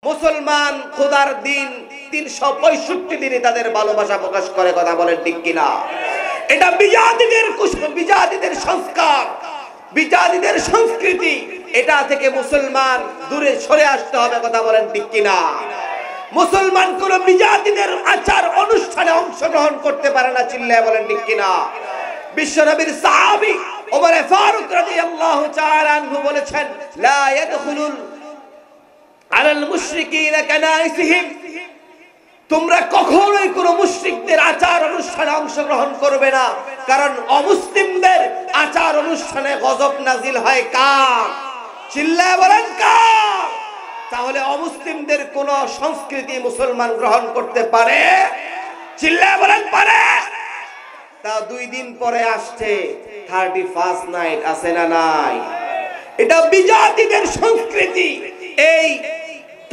মুসলমান খোদার দিন 365 দিনে তাদের ভালোবাসা প্রকাশ করে, কথা বলেন ঠিক কিনা? এটা বিজাতিদের সংস্কার, বিজাতিদের সংস্কৃতি। এটা থেকে মুসলমান দূরে সরে আসতে হবে, কথা বলেন ঠিক কিনা? মুসলমান কোন বিজাতিদের আচার অনুষ্ঠানে অংশগ্রহণ করতে পারে না, চিল্লায় বলেন ঠিক কিনা? বিশ্বনবীর সাহাবী ওমর ফারুক রাদিয়াল্লাহু তাআলা আনহু বলেছেন, লা ইয়াদখুলুল আলাল মুশরিকিনা কানাইসিহিম, তোমরা কখনোই কোন মুশরিকদের আচার অনুষ্ঠানে অংশগ্রহণ করবে না, কারণ অমুসলিমদের আচার অনুষ্ঠানে গজব নাজিল হয় কার? চিল্লায় বলেন কার? তাহলে অমুসলিমদের কোন সংস্কৃতি মুসলমান গ্রহণ করতে পারে? চিল্লায় বলেন পারে? তা 2 দিন পরে আসছে 31st নাইট, আছে না নাই? এটা বিজাতিদের সংস্কৃতি। এই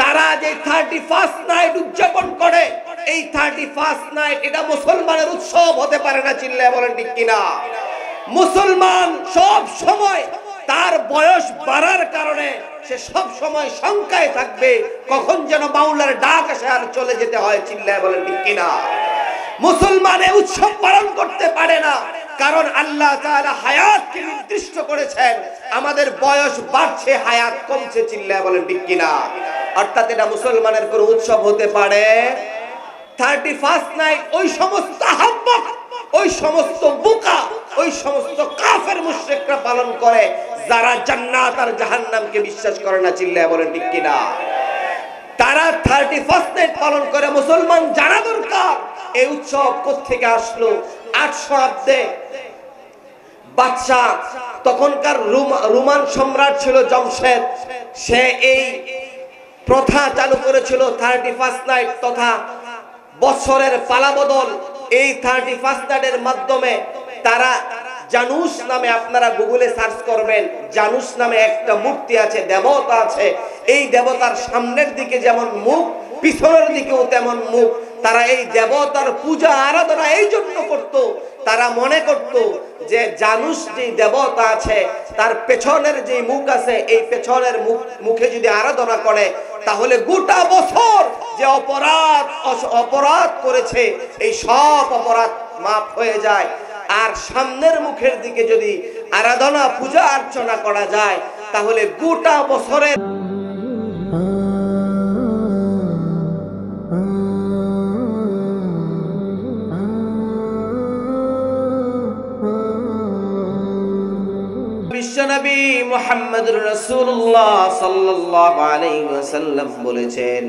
তারা যে 31st নাইট উদযাপন করে, এই 31st নাইট এটা মুসলমানের উৎসব হতে পারে না, চিল্লায় বলেন ঠিক কিনা? মুসলমান সব সময় তার বয়স বাড়ার কারণে সে সব সময় শঙ্কায় থাকবে কখন যেন মাওলার ডাক আসে আর চলে যেতে হয়, চিল্লায় বলেন ঠিক কিনা? মুসলমানে উৎসব পালন করতে পারে না, কারণ আল্লাহ তাআলা হায়াতকে নির্দিষ্ট করেছেন, আমাদের বয়স বাড়ছে হায়াত কমছে, চিল্লায় বলেন ঠিক কিনা? অর্থাৎ এটা মুসলমানের কোন উৎসব হতে পারে? 31st নাইট ওই সমস্ত আহ্বাক, ওই সমস্ত বোকা, ওই সমস্ত কাফের মুশরিকরা পালন করে যারা জান্নাত আর জাহান্নামকে বিশ্বাস করে না, চিল্লায় বলেন ঠিক কিনা? তারা 31st নাইট পালন করে। মুসলমান জানা দরকার এই উৎসব কোত্থেকে আসলো। 8 শতাব্দে বাদশা, তখনকার রোমান সম্রাট ছিল জমশেদ, সে এই প্রথা চালু করেছিল 31st নাইট তথা বছরের পালাবদল। এই 31st নাইটের মাধ্যমে তারা জানুস নামে, আপনারা গুগলে সার্চ করবেন, জানুস নামে একটা মূর্তি আছে, দেবতা আছে। এই দেবতার সামনের দিকে যেমন মুখ, পিছনের দিকেও তেমন মুখ। তারা এই দেবতার পূজা আরাধনা এই জন্য করত, তারা মনে করত যে জানুস যে দেবতা আছে তার পেছনের যে মুখ আছে, এই পেছনের মুখে যদি আরাধনা করে তাহলে গোটা বছর যে অপরাধ করেছে এই সব অপরাধ মাফ হয়ে যায়। আর সামনের মুখের দিকে যদি আরাধনা পূজা অর্চনা করা যায় তাহলে গোটা বছরের বিশ্বনবী মুহাম্মদুর রাসূলুল্লাহ সাল্লাল্লাহু আলাইহি ওয়াসাল্লাম বলেছেন,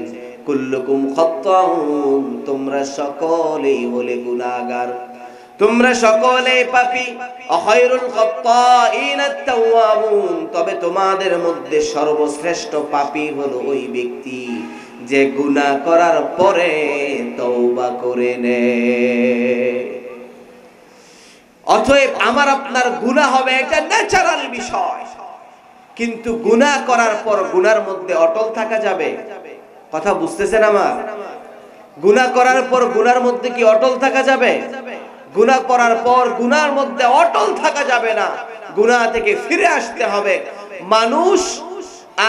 কুল্লুকুম খাত্তাউন, তোমরা সকলেই হলে গুনাহগার, তোমরা সকলেই পাপী। খায়রুল খাত্তাইন আত-তাওয়াবুন, তবে তোমাদের মধ্যে সর্বশ্রেষ্ঠ পাপী হলো ওই ব্যক্তি যে গুনাহ করার পরে তওবা করে নেয়। অতএব আমার আপনার গুনাহ হবে, এটা ন্যাচারাল বিষয়, কিন্তু গুনাহ করার পর গুনার মধ্যে অটল থাকা যাবে? কথা বুঝতেছেন আমার? গুনাহ করার পর গুনার মধ্যে কি অটল থাকা যাবে? গুনাহ করার পর গুনার মধ্যে অটল থাকা যাবে না, গুনাহ থেকে ফিরে আসতে হবে। মানুষ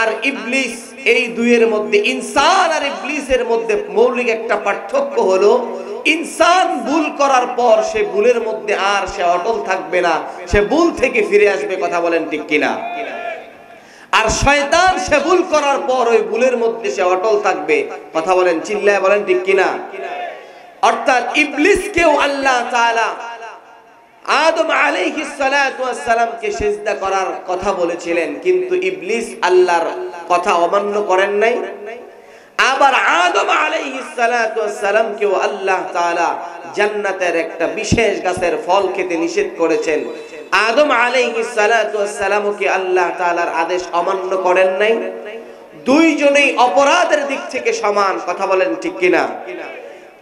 আর ইবলিস, এই দুইয়ের মধ্যে, ইনসান আর ইবলিসের মধ্যে মৌলিক একটা পার্থক্য হলো, ইনসান ভুল করার পর সে ভুলের মধ্যে আর সে অটল থাকবে না, সে ভুল থেকে ফিরে আসবে, কথা বলেন ঠিক কিনা? আর শয়তান সে ভুল করার পর ওই ভুলের মধ্যে সে অটল থাকবে, কথা বলেন, চিল্লায় বলেন ঠিক কিনা? অর্থাৎ ইবলিসকেও আল্লাহ তাআলা আদম আলাইহিস সালাতু ওয়াস সালামকে সিজদা করার কথা বলেছিলেন, কিন্তু ইবলিস আল্লাহর কথা অমান্য করেন নাই। আবার আদম আলাইহিস সালাতু ওয়াস সালামকেও আল্লাহ তাআলা জান্নাতের একটা বিশেষ গাছের ফল খেতে নিষেধ করেছেন। আদম আলাইহিস সালাতু ওয়াস সালামকে আল্লাহ তাআলার আদেশ অমান্য করেন নাই। দুইজনেই অপরাধের দিক থেকে সমান, কথা বলেন ঠিক কিনা?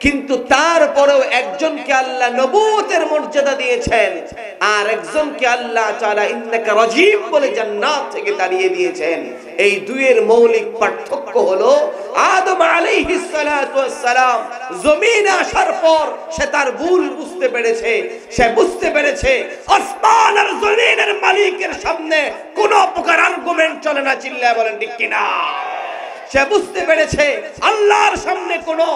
কিন্তু তারপরেও একজনকে আল্লাহ নবুয়তের মর্যাদা দিয়েছেন, আর একজনকে আল্লাহ তাআলা ইন্নাকা রাজিম বলে জান্নাত থেকে তাড়িয়ে দিয়েছেন। এই দুইয়ের মৌলিক পার্থক্য হলো, আদম আলাইহিস সালাতু ওয়াস সালাম জমিনে আসার পর সে তার ভুল বুঝতে পেরেছে, সে বুঝতে পেরেছে আসমান আর জমিনের মালিকের সামনে কোনো প্রকার আর্গুমেন্ট চলে না, চিল্লায় বলেন ঠিক কিনা? সে বুঝতে পেরেছে আল্লাহর সামনে কোনো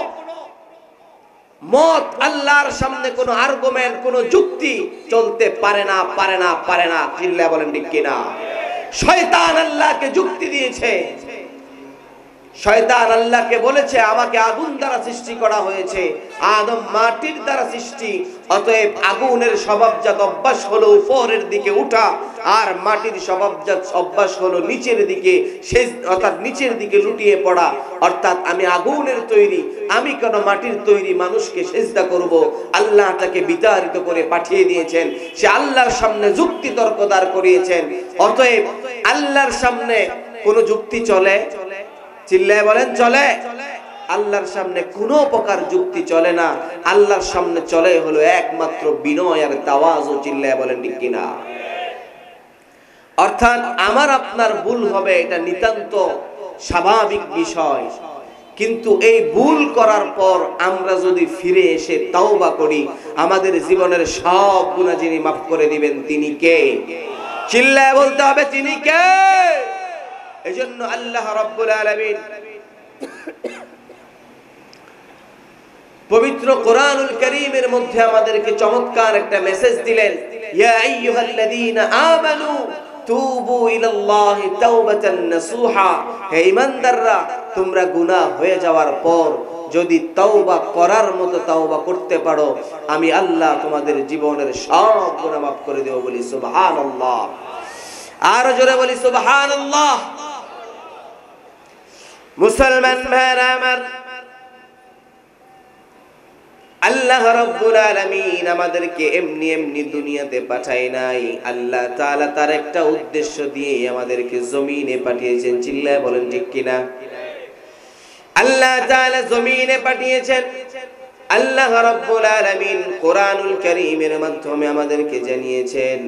মত, আল্লাহর সামনে কোনো আর্গুমেন্ট, কোনো যুক্তি চলতে পারে না, পারে না, পারে না। চিল্লায়া বলেন ঠিক কিনা? শয়তান আল্লাহকে যুক্তি দিয়েছে। শয়তান আল্লাহকে বলেছে আমাকে আগুন দ্বারা সৃষ্টি করা হয়েছে, আদম মাটির দ্বারা সৃষ্টি, অতএব আগুনের স্বভাবজাত অভ্যাস হলো উপরের দিকে উঠা, আর মাটির স্বভাবজাত অভ্যাস হলো নিচের দিকে, অর্থাৎ নিচের দিকে লুটিয়ে পড়া। অর্থাৎ আমি আগুনের তৈরি, আমি কেন মাটির তৈরি মানুষকে সিজদা করব? আল্লাহ তাকে বিতাড়িত করে পাঠিয়ে দিয়েছেন, সে আল্লাহর সামনে যুক্তি তর্ক দাঁড় করিয়েছেন। অতএব আল্লাহর সামনে কোনো যুক্তি চলে? চিল্লায় বলেন চলে? আল্লাহর সামনে কোনো প্রকার যুক্তি চলে না। আল্লাহর সামনে চলে হলো একমাত্র বিনয় আর তাওয়াজু। চিল্লায় বলেন ঠিক কিনা? অর্থাৎ আমার আপনার ভুল হবে, এটা নিতান্ত স্বাভাবিক বিষয়। কিন্তু এই ভুল করার পর আমরা যদি ফিরে এসে তাওবা করি, আমাদের জীবনের সব গুনাহ যিনি মাফ করে দিবেন তিনি কে? চিল্লায় বলতে হবে তিনি কে? এজন্য আল্লাহ রাব্বুল আলামিন পবিত্র কোরআনুল কারীমের মধ্যে আমাদেরকে চমৎকার একটা মেসেজ দিলেন, ইয়া আইয়ুহাল্লাযীনা আমানু তুবু ইলাল্লাহি তাওবাতান নাসুহা। হে ঈমানদাররা, তোমরা গুনাহ হয়ে যাওয়ার পর যদি তাওবা করার মতো তাওবা করতে পারো, আমি আল্লাহ তোমাদের জীবনের সব গুনাহ মাফ করে দেব। বলি সুবহানাল্লাহ। আর জোরে বলি সুবহানাল্লাহ। মুসলমান ভাইরা আমার, আল্লাহ রাব্বুল আলামিন আমাদেরকে এমনি এমনি দুনিয়াতে পাঠায় নাই। আল্লাহ তাআলা তার একটা উদ্দেশ্য দিয়ে আমাদেরকে জমিনে পাঠিয়েছেন। চিল্লায় বলেন ঠিক কিনা? আল্লাহ তাআলা জমিনে পাঠিয়েছেন। আল্লাহ রাব্বুল আলামিন কোরআনুল কারীমের মাধ্যমে আমাদেরকে জানিয়েছেন,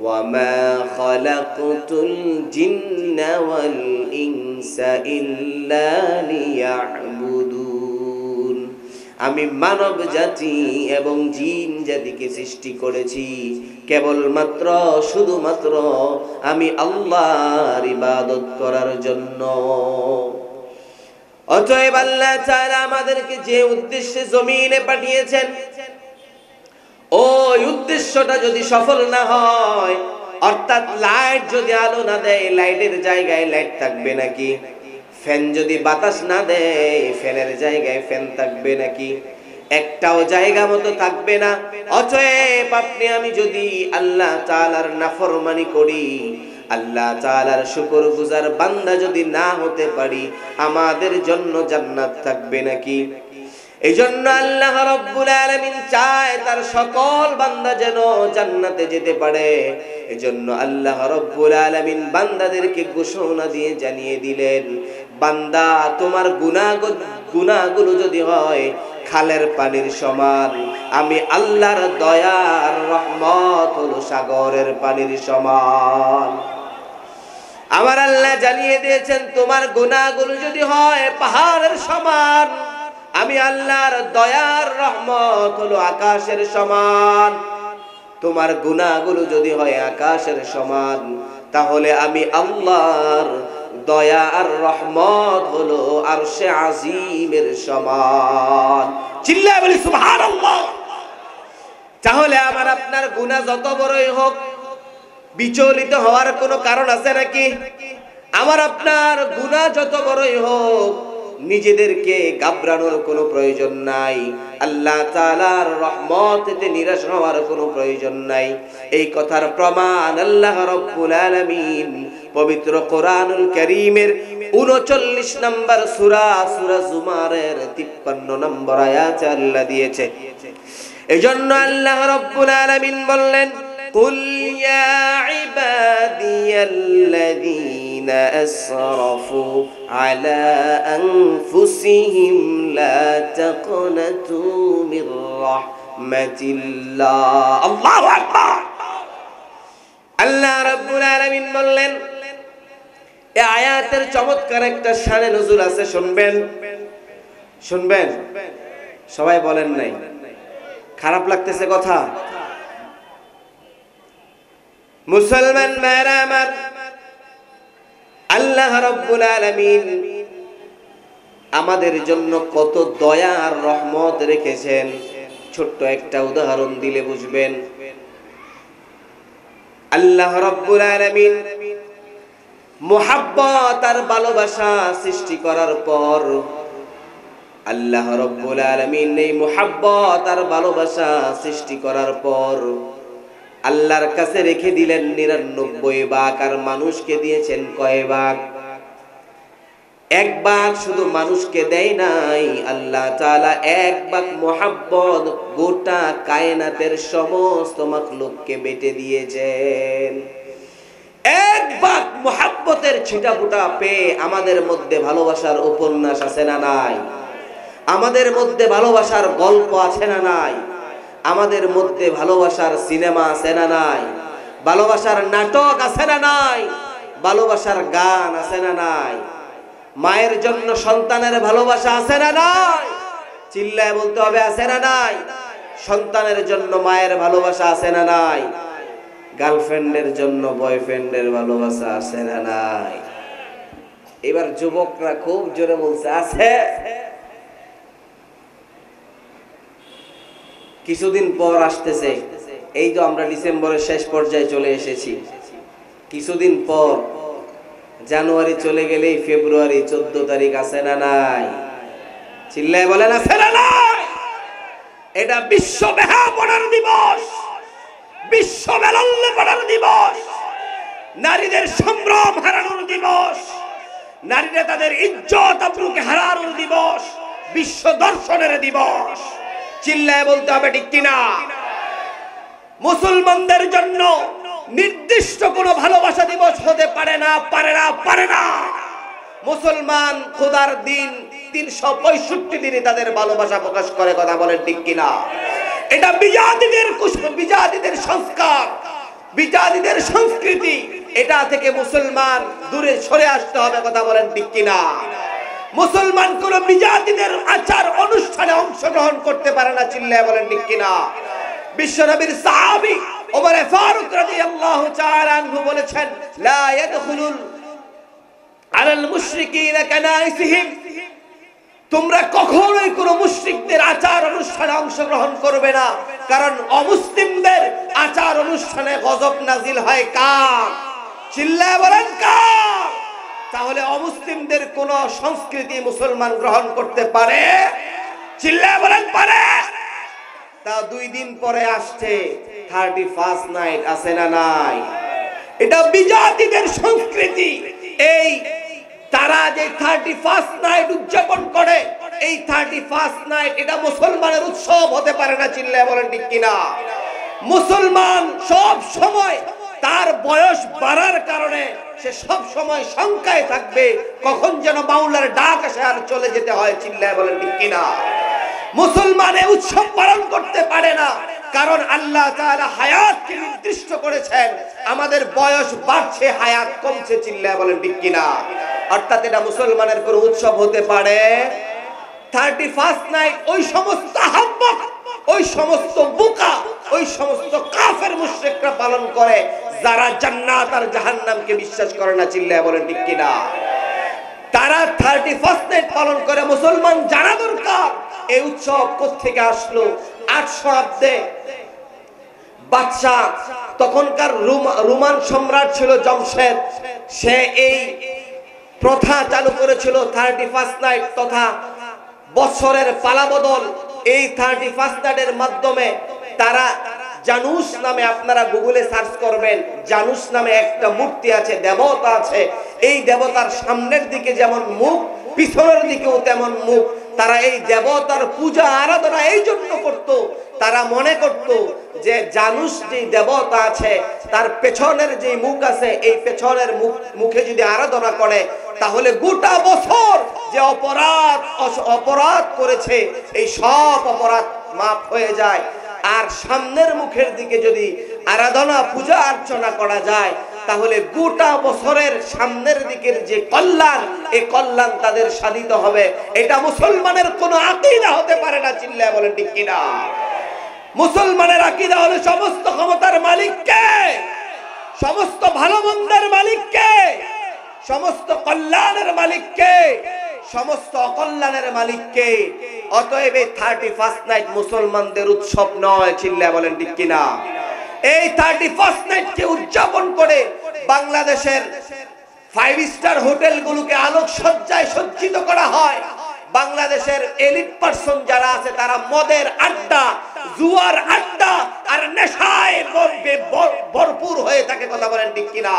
ওয়ামা খালাকতুল জিন্না ওয়াল ইনসা ইল্লা লিয়াবুদুন। আমি মানব জাতি এবং জিন জাতিকে সৃষ্টি করেছি কেবলমাত্র শুধুমাত্র আমি আল্লাহর ইবাদত করার জন্য। অতএব আল্লাহ তাআলা আমাদেরকে যে উদ্দেশ্যে জমিনে পাঠিয়েছেন, ওই উদ্দেশ্যটা যদি সফল না হয়, অর্থাৎ লাইট যদি আলো না দেয়, লাইটের জায়গায় লাইট থাকবে নাকি? ফ্যান যদি বাতাস না দেয়, ফ্যানের জায়গায় ফ্যান থাকবে নাকি? একটাও জায়গা মতো থাকবে না। অতএব আপনি আমি যদি আল্লাহ তাআলার নাফরমানি করি, আল্লাহ তাআলার শুকরগুজার বান্দা যদি না হতে পারি, আমাদের জন্য জান্নাত থাকবে নাকি? এইজন্য আল্লাহ রাব্বুল আলামিন চায় তার সকল বান্দা যেন জান্নাতে যেতে পারে। এজন্য আল্লাহ রাব্বুল আলামিন বান্দাদেরকে ঘোষণা দিয়ে জানিয়ে দিলেন, বান্দা তোমার গুনাহগুলো যদি হয় খালের পানির সমান, আমি আল্লাহর দয়ার রহমত হলো সাগরের পানির সমান। আমার আল্লাহ জানিয়ে দিয়েছেন, তোমার গুনাহগুলো যদি হয় পাহাড়ের সমান, আমি আল্লাহর দয়ার রহমত হলো আকাশের সমান। তোমার গুনাহগুলো যদি হয় আকাশের সমান, তাহলে আমি আল্লাহর দয়া আর রহমত হলো আরশে আজিমের সমান। চিল্লায় বলি সুবহানাল্লাহ। তাহলে আমার আপনার গুনাহ যত বড়ই হোক, বিচলিত হওয়ার কোনো কারণ আছে নাকি? আমার আপনার গুনাহ যত বড়ই হোক, নিজেদেরকে ঘাবড়ানোর কোনো প্রয়োজন নাই। আল্লাহ তাআলার রহমতে নিরাশ হওয়ার কোনো প্রয়োজন নাই। এই কথার প্রমাণ আল্লাহ রাব্বুল আলামিন পবিত্র কোরআনুল কারীমের 39 নম্বর সূরা সূরা জুমারের 53 নম্বর আয়াতে আল্লাহ দিয়েছে। এজন্য আল্লাহ রাব্বুল আলামিন বললেন, কুল ইয়া ইবাদিয়াল্লাযীনা আসরাফু আলা আনফুসিহিম লা তাকনাতু মির রাহমাতিল্লাহ। আল্লাহু আকবার। আল্লাহ রাব্বুল আলামিন বললেন, এই আয়াতের চমৎকার একটা শানে নজুল আছে, শুনবেন শুনবেন। সবাই বলেন নাই? খারাপ লাগতেছে কথা? মুসলমান ভাইরা আমার, আল্লাহ রাব্বুল আলামিন আমাদের জন্য কত দয়া আর রহমত রেখেছেন। ছোট্ট একটা উদাহরণ দিলে বুঝবেন। আল্লাহ রাব্বুল আলামিন মুহাব্বত আর ভালোবাসা সৃষ্টি করার পর আল্লাহ রাব্বুল আলামিন এই মুহাব্বত আর ভালোবাসা সৃষ্টি করার পর আল্লাহর কাছে রেখে দিলেন 99 ভাগ, আর মানুষকে দিয়েছেন কয় ভাগ? এক ভাগ শুধু মানুষকে দেয় নাই, আল্লাহ তাআলা এক ভাগ মুহাব্বত গোটা কায়নাতের সমস্ত মাখলুককে বেটে দিয়েছেন। এক ভাগ মুহাব্বতের ছিটাফোঁটা পেয়ে আমাদের মধ্যে ভালোবাসার উপন্যাস আছে না নাই? আমাদের মধ্যে ভালোবাসার গল্প আছে না নাই? আমাদের মধ্যে ভালোবাসার সিনেমা আছে না নাই? ভালোবাসার নাটক আছে না নাই? ভালোবাসার গান আছে না নাই? মায়ের জন্য সন্তানের ভালোবাসা আছে না নাই? চিল্লায় বলতে হবে, আছে না নাই? সন্তানের জন্য মায়ের ভালোবাসা আছে না নাই? গার্লফ্রেন্ডের জন্য বয়ফ্রেন্ডের ভালোবাসা আছে না নাই? এবার যুবকরা খুব জোরে বলছে আছে। কিছুদিন পর আসতেছে, এই তো আমরা ডিসেম্বরের শেষ পর্যায়ে চলে এসেছি। কিছুদিন পর জানুয়ারি চলে গেলেই ফেব্রুয়ারি 14 তারিখ আছে না নাই? চিল্লায় বলেন আছে না নাই? এটা বিশ্ব বেহাপনার দিবস, বিশ্ব বেলাল্লাপনার দিবস, নারীদের সম্ভ্রম হারানোর দিবস, নারীরা তাদের ইজ্জত আবরুকে হারানোর দিবস, বিশ্ব দর্শনের দিবস। চিল্লায় বলতে হবে ঠিক কিনা? মুসলমানদের জন্য নির্দিষ্ট কোনো ভালোবাসা দিবস হতে পারে না, পারে না, পারে না। মুসলমান খোদার দিন 365 দিনে তাদের ভালোবাসা প্রকাশ করে, কথা বলেন ঠিক কিনা? এটা বিজাতিদের সংস্কার, বিজাতিদের সংস্কৃতি। এটা থেকে মুসলমান দূরে সরে আসতে হবে, কথা বলেন ঠিক কিনা? মুসলমান কোন বিজাতিদের আচার অনুষ্ঠানে অংশগ্রহণ করতে পারে না, চিল্লায় বলেন ঠিক কিনা? বিশ্বনবীর সাহাবী ওমর ফারুক রাদিয়াল্লাহু তাআলা আনহু বলেছেন, লা ইয়াদখুলুল আলাল মুশরিকিনা কানাইসিহিম, তোমরা কখনোই কোন মুশরিকদের আচার অনুষ্ঠানে অংশগ্রহণ করবে না, কারণ অমুসলিমদের আচার অনুষ্ঠানে গজব নাজিল হয় কার? চিল্লায় বলেন কার? তাহলে অমুসলিমদের কোন সংস্কৃতি মুসলমান গ্রহণ করতে পারে? চিল্লায় বলেন পারে? তা 2 দিন পরে আসছে 31st নাইট, আছে না নাই? এটা বিজাতিদের সংস্কৃতি। এই তারা যে 31st নাইট উদযাপন করে, এই 31st নাইট এটা মুসলমানের উৎসব হতে পারে না, চিল্লায় বলেন ঠিক কিনা? মুসলমান সব সময় তার বয়স বাড়ার কারণে সে সব সময় শঙ্কায় থাকবে কখন যেন মাওলার ডাক আসে আর চলে যেতে হয়, চিল্লায় বলেন ঠিক কিনা? মুসলমানে উৎসব পালন করতে পারে না, কারণ আল্লাহ তাআলা হায়াতকে নির্দিষ্ট করেছেন। আমাদের বয়স বাড়ছে, হায়াত কমছে, চিল্লায় বলেন ঠিক কিনা? অর্থাৎ এটা মুসলমানের কোন উৎসব হতে পারে? 31st নাইট ওই সমস্ত আহ্বাক, ওই সমস্ত বোকা, ওই সমস্ত কাফের মুশরিকরা পালন করে যারা জান্নাত আর জাহান্নামকে বিশ্বাস করে না, চিল্লায় বলেন ঠিক কিনা? তারা 31st নাইট পালন করে। মুসলমান জানা দরকার এই উৎসব কোত্থেকে আসলো। 800 অব্দে বাদশা, তখনকার রোমান সম্রাট ছিল জমশেদ, সে এই প্রথা চালু করেছিল 31st নাইট তথা বছরের পালাবদল। এই 31st নাইটের মাধ্যমে তারা জানুস নামে, আপনারা গুগলে সার্চ করবেন, জানুস নামে একটা মূর্তি আছে, দেবতা আছে। এই দেবতার সামনের দিকে যেমন মুখ, পিছনের দিকেও তেমন মুখ। তারা এই দেবতার পূজা আরাধনা এই জন্য করত, তারা মনে করত যে জানুস যে দেবতা আছে তার পেছনের যে মুখ আছে, এই পেছনের মুখে যদি আরাধনা করে তাহলে গোটা বছর যে অপরাধ করেছে এই সব অপরাধ মাফ হয়ে যায়। আর সামনের মুখের দিকে যদি আরাধনা পূজা অর্চনা করা যায় তাহলে গোটা বছরের সামনের দিকের যে কল্যাণ, এই কল্যাণ তাদের সাধিত হবে। এটা মুসলমানের কোন আকীদা হতে পারে না, চিল্লায় বলেন ঠিক কিনা? মুসলমানের আকীদা হলো সমস্ত ক্ষমতার মালিক কে? সমস্ত ভালো মন্দের মালিক কে? সমস্ত কল্যাণের মালিক কে? সমস্ত অকল্যাণের মালিক কে? অতএব এই 31st নাইট মুসলমানদের উৎসব নয়, চিল্লায় বলেন ঠিক কিনা? এই 31st নাইটকে উদযাপন করে বাংলাদেশের 5 স্টার হোটেলগুলোকে আলোকসজ্জায় সজ্জিত করা হয়। বাংলাদেশের এলিট পারসন যারা আছে তারা মদের আড্ডা, জুয়ার আড্ডা আর নেশায় ভরপুর হয়ে থাকে, কথা বলেন ঠিক কিনা?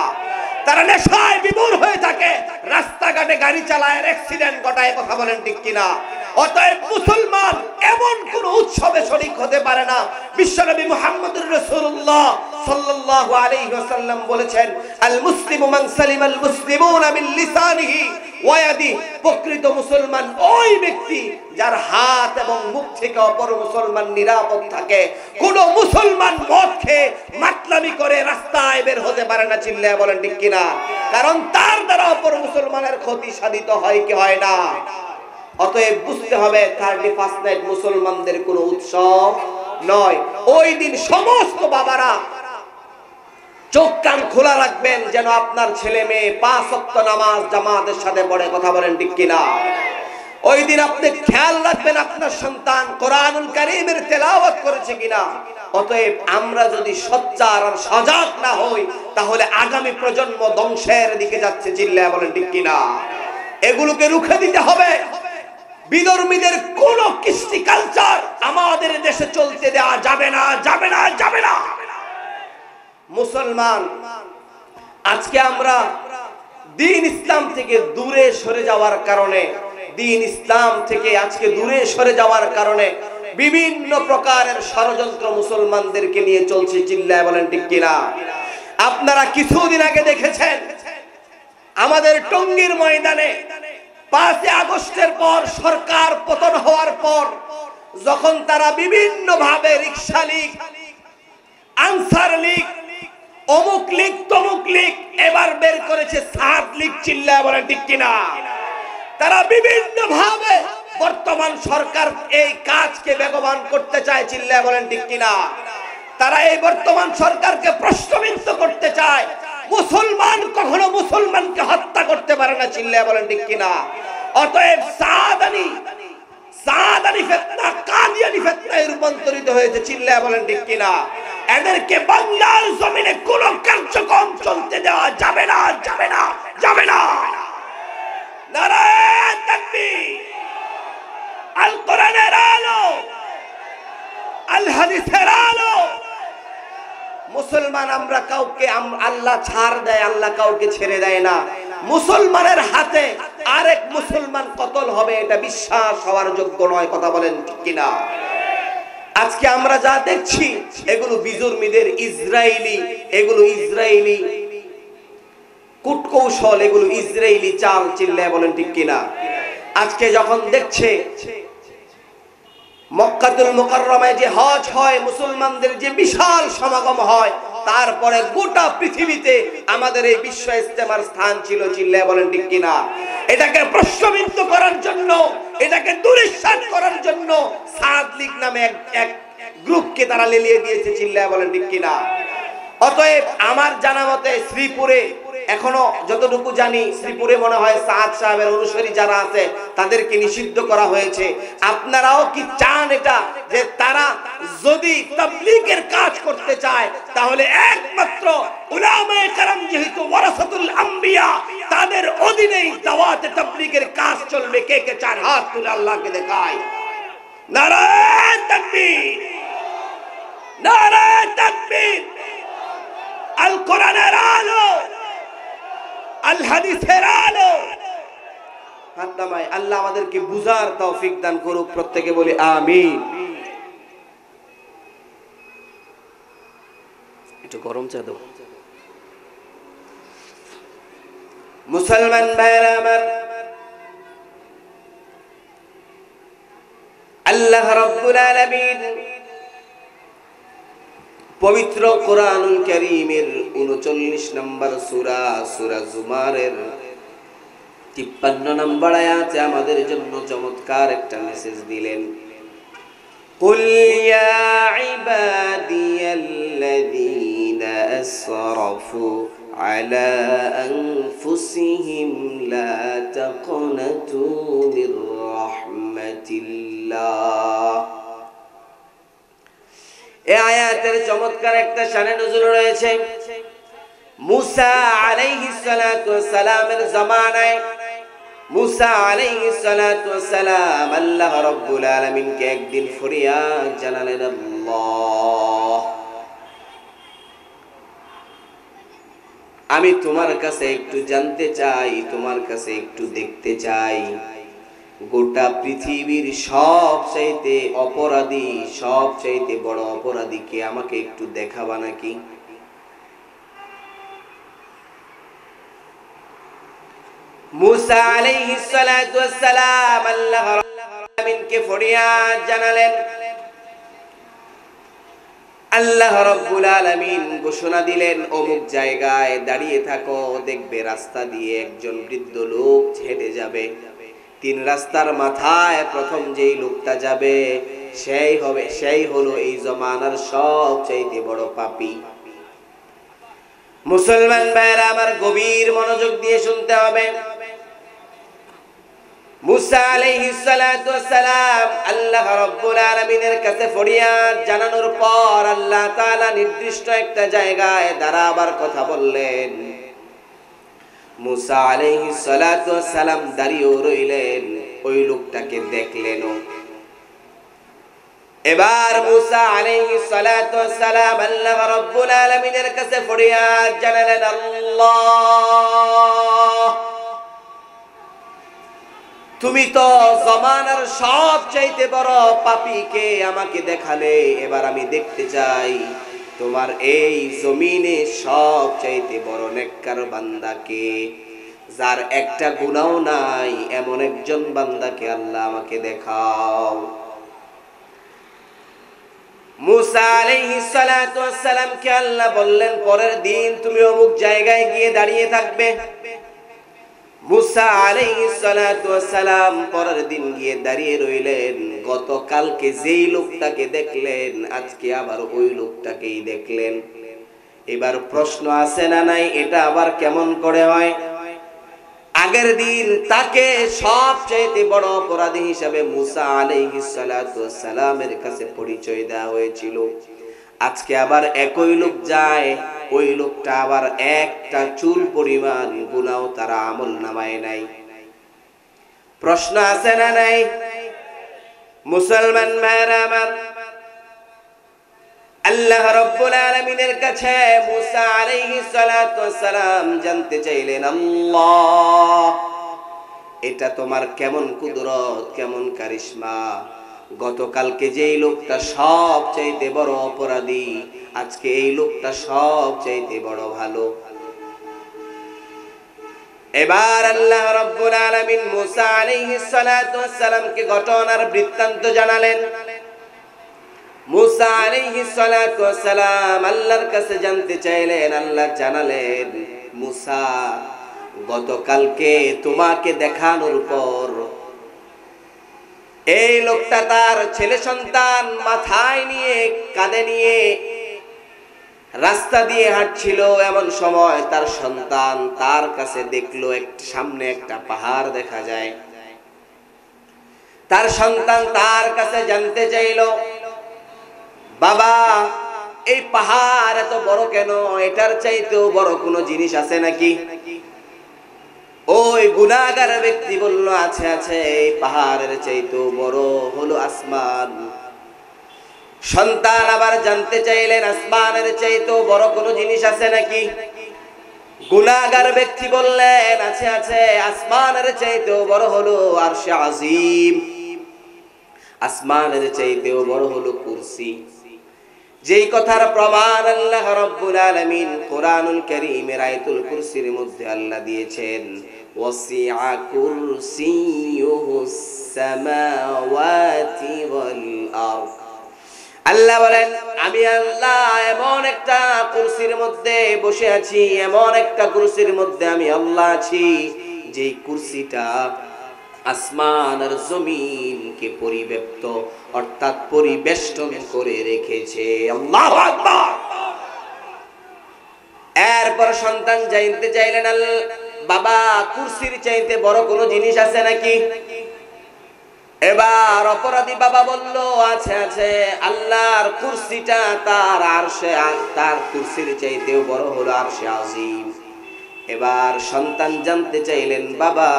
তারা নেশায় বিভোর হয়ে থাকে, রাস্তাঘাটে গাড়ি চালায়, অ্যাক্সিডেন্ট ঘটায়, কথা বলেন ঠিক কিনা? অতএব মুসলমান এমন কোন উৎসবে শরীক হতে পারে না। বিশ্বনবী মুহাম্মদুর রাসূলুল্লাহ সাল্লাল্লাহু আলাইহি ওয়াসাল্লাম বলেছেন, আল মুসলিমু মান সালিমাল মুসলিমুনা মিন লিসানিহি ওয়া ইয়াদি। প্রকৃত মুসলমান ওই ব্যক্তি যার হাত এবং মুখ থেকে অপর মুসলমান নিরাপদ থাকে। কোন মুসলমান মদ খেয়ে মাতলামি করে রাস্তায় বের হতে পারে না, চিল্লায় বলেন ঠিক কিনা? কারণ তার দ্বারা অপর মুসলমানের ক্ষতি সাধিত হয় কি হয় না? অতএব বুঝতে হবে 31st নাইট মুসলমানদের কোনো উৎসব নয়। ওই দিন সমস্ত বাবারা চোখ কান খোলা রাখবেন যেন আপনার ছেলে মেয়ে 5 ওয়াক্ত নামাজ জামাতের সাথে পড়ে, কথা বলেন ঠিক কিনা? ওই দিন আপনি খেয়াল রাখবেন আপনার সন্তান কোরআনুল কারীমের তেলাওয়াত করেছে কিনা। অতএব আমরা যদি সোচ্চার আর সজাগ না হই তাহলে আগামী প্রজন্ম ধ্বংসের দিকে যাচ্ছে, চিল্লায় বলেন ঠিক কিনা? এগুলোকে রুখে দিতে হবে। বিধর্মীদের কোন কৃষ্টি কালচার আমাদের দেশে চলতে দেওয়া যাবে না, যাবে না, যাবে না। মুসলমান আজকে আমরা দ্বীন ইসলাম থেকে দূরে সরে যাওয়ার কারণে, দ্বীন ইসলাম থেকে আজকে দূরে সরে যাওয়ার কারণে বিভিন্ন প্রকারের ষড়যন্ত্র মুসলমানদেরকে নিয়ে চলছে, চিল্লায় বলেন ঠিক কিনা? আপনারা কিছুদিন আগে দেখেছেন আমাদের টঙ্গীর ময়দানে 5 আগস্টের পর সরকার পতন হওয়ার পর যখন তারা বিভিন্ন ভাবে রিকশা লীগ, আনসার লীগ, অমুক লীগ, তমুক লীগ, এবার বের করেছে সাত লীগ, চিল্লায় বলেন ঠিক কিনা? তারা বিভিন্ন ভাবে বর্তমান সরকার এই কাজকে বেগবান করতে চায়, চিল্লায় বলেন ঠিক কিনা? তারা এই বর্তমান সরকারকে প্রশ্নবিদ্ধ করতে চায়। মুসলমান কখনো মুসলমানকে হত্যা করতে পারে না, চিল্লায় বলেন ঠিক কিনা? অতএব সাদানি ফিতনা কাদিয়ানি ফিতনায় রূপান্তরিত হয়েছে, চিল্লায় বলেন ঠিক কিনা? এদেরকে বাংলার জমিনে কোন কার্যক্রম চলতে দেওয়া যাবে না, যাবে না, যাবে না। নারায়ে তাকবীর। আল কোরআনের আলো, আল হাদিসের আলো। মুসলমান আমরা কাউকে, আল্লাহ ছাড় দেয়, আল্লাহ কাউকে ছেড়ে দেয় না। মুসলমানের হাতে আরেক মুসলমান কতল হবে এটা বিশ্বাস হওয়ার যোগ্য নয়, কথা বলেন ঠিক কিনা? আজকে আমরা যা দেখছি এগুলো বিজর্মীদের ইসরায়েলি কূটকৌশল, এগুলো ইসরায়েলি চাল, চিল্লায় বলেন ঠিক কিনা? আজকে যখন দেখছে মক্কাতুল মুকাররমায় যে হজ হয়, মুসলমানদের যে বিশাল সমাগম হয়, তারপরে গোটা পৃথিবীতে আমাদের এই বিশ্ব ইজতেমার স্থান ছিল, চিল্লায় বলেন ঠিক কিনা? এটাকে প্রশ্নবিদ্ধ করার জন্য, এটাকে দুরিশ্বাস করার জন্য সাদ লীগ নামে এক গ্রুপকে তারা লেলিয়ে দিয়েছে, চিল্লায় বলেন ঠিক কিনা? অতএব আমার জানা মতে শ্রীপুরে এখনো যতটুকু জানি, শ্রীপুরে মনে হয় সাদ সাহেবের অনুসারী যারা আছে তাদেরকে নিষিদ্ধ করা হয়েছে। আপনারাও কি চান এটা, যে তারা যদি তাবলীগের কাজ করতে চায় তাহলে একমাত্র উলামায়ে কেরাম যেহেতু ওয়ারাসাতুল আম্বিয়া, তাদের অধীনেই দাওয়াতে তাবলীগের কাজ চলবে? কে কে চান হাত তুলে আল্লাহকে দেখায়। নারায়ে তাকবীর, নারায়ে তাকবীর। আল কোরআনের আলো, আল হাদিসের আলো। হাত নামায়। আল্লাহ আমাদেরকে বুঝার তৌফিক দান করুক, প্রত্যেকে বলি আমিন। একটু গরম চা দাও। মুসলমান ভাইরা আমার, আল্লাহ রাব্বুল আলামিন পবিত্র কোরআনুল কারীমের 39 নম্বর সূরা, সূরা জুমারের 53 নম্বর আয়াতে আমাদের জন্য চমৎকার একটা মেসেজ দিলেন। কুল ইয়া ইবাদিয়াল্লাযীনা আসরাফু على أنفسهم لا تقنطوا من رحمة الله এই আয়াতের চমৎকার একটা শানে নজুল রয়েছে। মুসা আলাইহিস সালাতু ওয়াস সালামের জামানায় মুসা আলাইহিস সালাতু ওয়াস সালাম আল্লাহ রাব্বুল আলামিনকে একদিন ফরিয়াদ জানালেন, আল্লাহ, আমি তোমার কাছে একটু জানতে চাই, তোমার কাছে একটু দেখতে চাই, গোটা পৃথিবীর সবচাইতে অপরাধী, সবচাইতে বড় অপরাধীকে আমাকে একটু দেখাবা নাকি? মুসা আলাইহিস সালাতু ওয়াস সালাম আল্লাহ রাব্বুল আলামিনকে ফরিয়াদ জানালেন। আল্লাহ রাব্বুল আলামিন ঘোষণা দিলেন, অমুক জায়গায় দাঁড়িয়ে থাকো, দেখবে রাস্তা দিয়ে একজন বৃদ্ধ লোক হেঁটে যাবে। 3 রাস্তার মাথায় প্রথম যেই লোকটা যাবে সেই হলো এই জমানার সবচাইতে বড় পাপী। মুসলমান ভাইরা আমার, গভীর মনোযোগ দিয়ে শুনতে হবে। মুসা আলাইহিস সালাতু ওয়াস সালাম আল্লাহ রাব্বুল আলামিনের কাছে ফরিয়াদ জানানোর পর আল্লাহ তাআলা নির্দিষ্ট একটা জায়গায় দাঁড়াবার কথা বললেন। মুসা আলাইহিস সালাতু ওয়াস সালাম দাঁড়িয়ে রইলেন, ওই লোকটাকে দেখলেন। এবার মুসা আলাইহিস সালাতু ওয়াস সালাম আল্লাহ রাব্বুল আলামিনের কাছে ফরিয়াদ জানালেন, আল্লাহ, তুমি তো জমানার সবচাইতে বড় পাপীকে আমাকে দেখালে, এবার আমি দেখতে চাই তোমার এই জমিনে সবচাইতে বড় নেককার বান্দাকে, যার একটা গুনাহ নাই, এমন একজন বান্দাকে আল্লাহ আমাকে দেখাও। মুসা আলাইহিস সালাতু ওয়াস সালামকে আল্লাহ বললেন, পরের দিন তুমি অমুক জায়গায় গিয়ে দাঁড়িয়ে থাকবে। মুসা আলাইহিস সালাতু ওয়াস সালাম পরের দিন গিয়ে দাঁড়িয়ে রইলেন। গতকালকে যেই লোকটাকে দেখলেন, আজকে আবার ওই লোকটাকেই দেখলেন। এবার প্রশ্ন আছে না নাই, এটা আবার কেমন করে হয়? আগের দিন তাকে সবচেয়ে বড় অপরাধী হিসাবে মুসা আলাইহিস সালাতু ওয়াস সালামের কাছে পরিচয় দেওয়া হয়েছিল। আজকে আবার একই লোক যায়, ওই লোকটা আবার একটা চুল পরিমাণ গুনাহ তার আমলনামায় নাই। প্রশ্ন আছে না নাই? মুসলমান ভাইরা আমার, আল্লাহ রাব্বুল আলামিনের কাছে মুসা আলাইহিস সালাতু ওয়াস সালাম জানতে চাইলেন, আল্লাহ, এটা তোমার কেমন কুদরত, কেমন কারিশমা? গতকালকে যেই লোকটা সবচাইতে বড় অপরাধী, আজকে এই লোকটা সবচাইতে বড় ভালো। এবার আল্লাহ রাব্বুল আলামিন মুসা আলাইহিস সালাতু ওয়াস সালামকে ঘটনার বৃত্তান্ত জানালেন। মুসা আলাইহিস সালাতু ওয়াস সালাম আল্লাহর কাছে জানতে চাইলেন, আল্লাহ জানালেন, মুসা, গতকালকে তোমাকে দেখানোর পর এই লোকটা তার ছেলে সন্তান মাথায় নিয়ে, কাঁধে নিয়ে রাস্তা দিয়ে হাঁটছিল। এমন সময় তার সন্তান তার কাছে দেখলো সামনে একটা পাহাড় দেখা যায়। তার সন্তান তার কাছে জানতে চাইলো, বাবা, এই পাহাড় এত বড় কেন? এটার চাইতেও বড় কোনো জিনিস আছে নাকি? ওই গুনাহগার ব্যক্তি বলল, আছে আছে, এই পাহাড়ের চাইতেও বড় হলো আসমান। সন্তান আবার জানতে চাইলেন, আসমানের চাইতেও বড় কোনো জিনিস আছে নাকি? গুনাহগার ব্যক্তি বললেন, আছে আছে, আসমানের চাইতেও বড় হলো আরশে আজিম, আসমানের চাইতেও বড় হলো কুরসি। যেই কথার প্রমাণ আল্লাহ রাব্বুল আলামিন কোরআনুল কারীমের আয়াতুল কুরসির মধ্যে আল্লাহ দিয়েছেন, ওয়াসিআ কুরসিয়ুহুস সামাওয়াতি ওয়াল আরদ। আল্লাহ বলেন, আমি আল্লাহ এমন একটা কুরসির মধ্যে বসে আছি, এমন একটা কুরসির মধ্যে আমি আল্লাহ আছি, যেই কুরসিটা আসমান আর জমিনকে পরিব্যাপ্ত অর্থাৎ পরিবেষ্টন করে রেখেছে। আল্লাহু আকবার। এরপর সন্তান জানতে চাইলেন, বাবা কুরসির চাইতে বড় কোনো জিনিস আছে নাকি? এবার অপরাধী বাবা বলল, আছে আছে, আল্লাহর কুরসিটা তার আরশে, তার কুরসির চাইতেও বড় হলো আরশে আজিম। এবার সন্তান জানতে চাইলেন, বাবা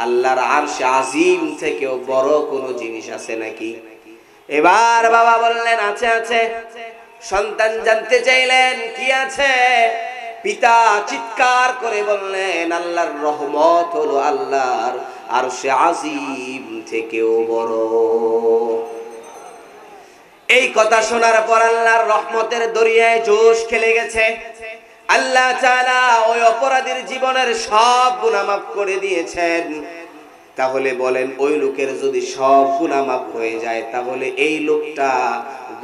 আল্লাহর আরশে আজিম থেকেও বড় কোনো জিনিস আছে নাকি? এবার বাবা বললেন, আছে আছে। সন্তান জানতে চাইলেন, কি আছে? পিতা চিৎকার করে বললেন, আল্লাহর রহমত হলো আল্লাহর আরশে আজিম থেকেও বড়। এই কথা শোনার পর আল্লাহর রহমতের দরিয়ায় জোশ খেলে গেছে। আল্লাহ তাআলা ওই অপরাধীর জীবনের সব গুনাহ মাফ করে দিয়েছেন। তাহলে বলেন, ওই লোকের যদি সব গুনাহ মাফ হয়ে যায়, তাহলে এই লোকটা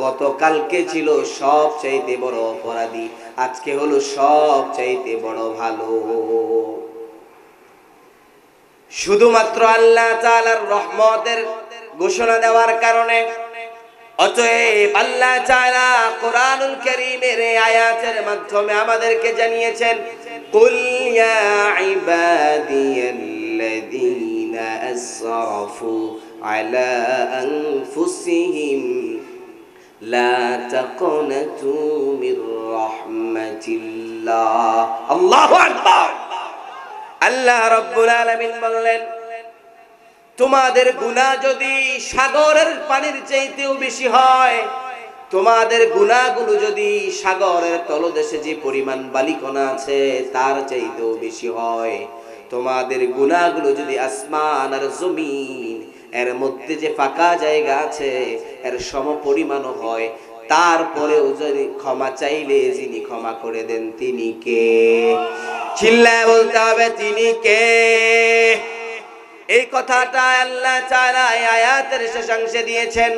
গতকালকে ছিল সবচাইতে বড় অপরাধী, আজকে হলো সবচাইতে বড় ভালো। শুধুমাত্র আল্লাহ তাআলার রহমতের ঘোষণা দেওয়ার কারণে। অতএব আল্লাহ তাআলা কোরআনুল কারীমের এই আয়াতের মাধ্যমে আমাদেরকে জানিয়েছেন, কুল ইয়া ইবাদিয়াল্লাযীনা আসরাফু আলা আনফুসিহিম লা তাকনাতু মির রাহমাতিল্লাহ। আল্লাহু আকবার। আল্লাহ রাব্বুল আলামিন বললেন, তোমাদের গুনাহ যদি সাগরের পানির চাইতেও বেশি হয়, তোমাদের গুনাহগুলো যদি সাগরের তলদেশে যে পরিমাণ বালিকণা আছে তার চাইতেও বেশি হয়, তোমাদের গুনাহগুলো যদি আসমান আর জমিন এর মধ্যে যে ফাঁকা জায়গা আছে এর সমপরিমাণও হয়, তারপরেও যদি ক্ষমা চাইলে যিনি ক্ষমা করে দেন তিনি কে? চিল্লায় বলতে হবে, তিনি কে? এই কথাটা আল্লাহ তাআলা এই আয়াতের শেষাংশে দিয়েছেন।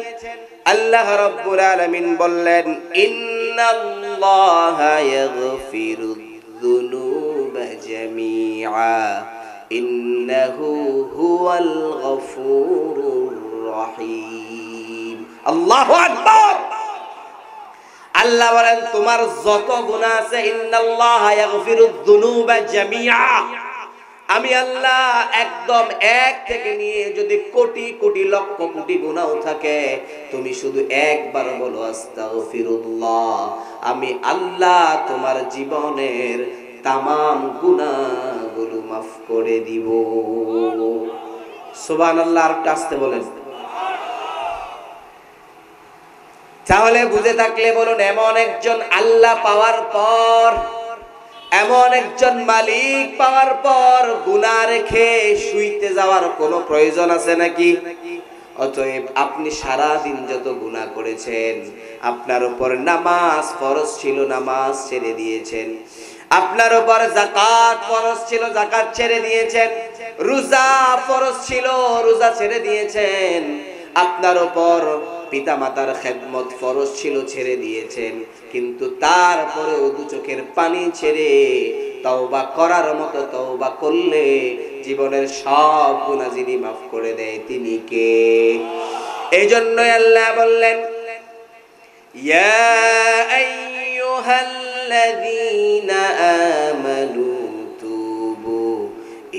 আল্লাহ রাব্বুল আলামিন বললেন, ইন্নাল্লাহা ইয়াগফিরুয যুনুবা জামিআ ইন্নাহু হুয়াল গফুরুর রহিম। আল্লাহু আকবার। আল্লাহ বলেন, তোমার যত গুনাহ আছে, ইন্নাল্লাহা ইয়াগফিরুয যুনুবা জামিআ, আমি আল্লাহ একদম এক থেকে নিয়ে যদি কোটি কোটি লক্ষ কোটি গুনাহ থাকে, তুমি শুধু একবার বলো আস্তাগফিরুল্লাহ, আমি আল্লাহ তোমার জীবনের তামাম গুনাহগুলো মাফ করে দিব। সুবহানাল্লাহ। আর একটু আস্তে বলেন। তাহলে বুঝে থাকলে বলুন, এমন একজন আল্লাহ পাওয়ার পর, এমন একজন মালিক পাওয়ার পর গুনাহ রেখে শুইতে যাওয়ার কোনো প্রয়োজন আছে নাকি? অতএব আপনি সারা দিন যত গুনাহ করেছেন, আপনার উপর নামাজ ফরজ ছিল, নামাজ ছেড়ে দিয়েছেন। আপনার উপর যাকাত ফরজ ছিল, যাকাত ছেড়ে দিয়েছেন। রোজা ফরজ ছিল, রোজা ছেড়ে দিয়েছেন। আপনার উপর পিতামাতার খেদমত ফরজ ছিল, ছেড়ে দিয়েছেন। কিন্তু তারপরেও দু চোখের পানি ছেড়ে তওবা করার মতো তওবা করলে জীবনের সব গুনাহ যিনি মাফ করে দেয় তিনি কে? এই জন্য আল্লাহ বললেন, ইয়া আইয়ুহাল্লাযীনা আমানু তুবু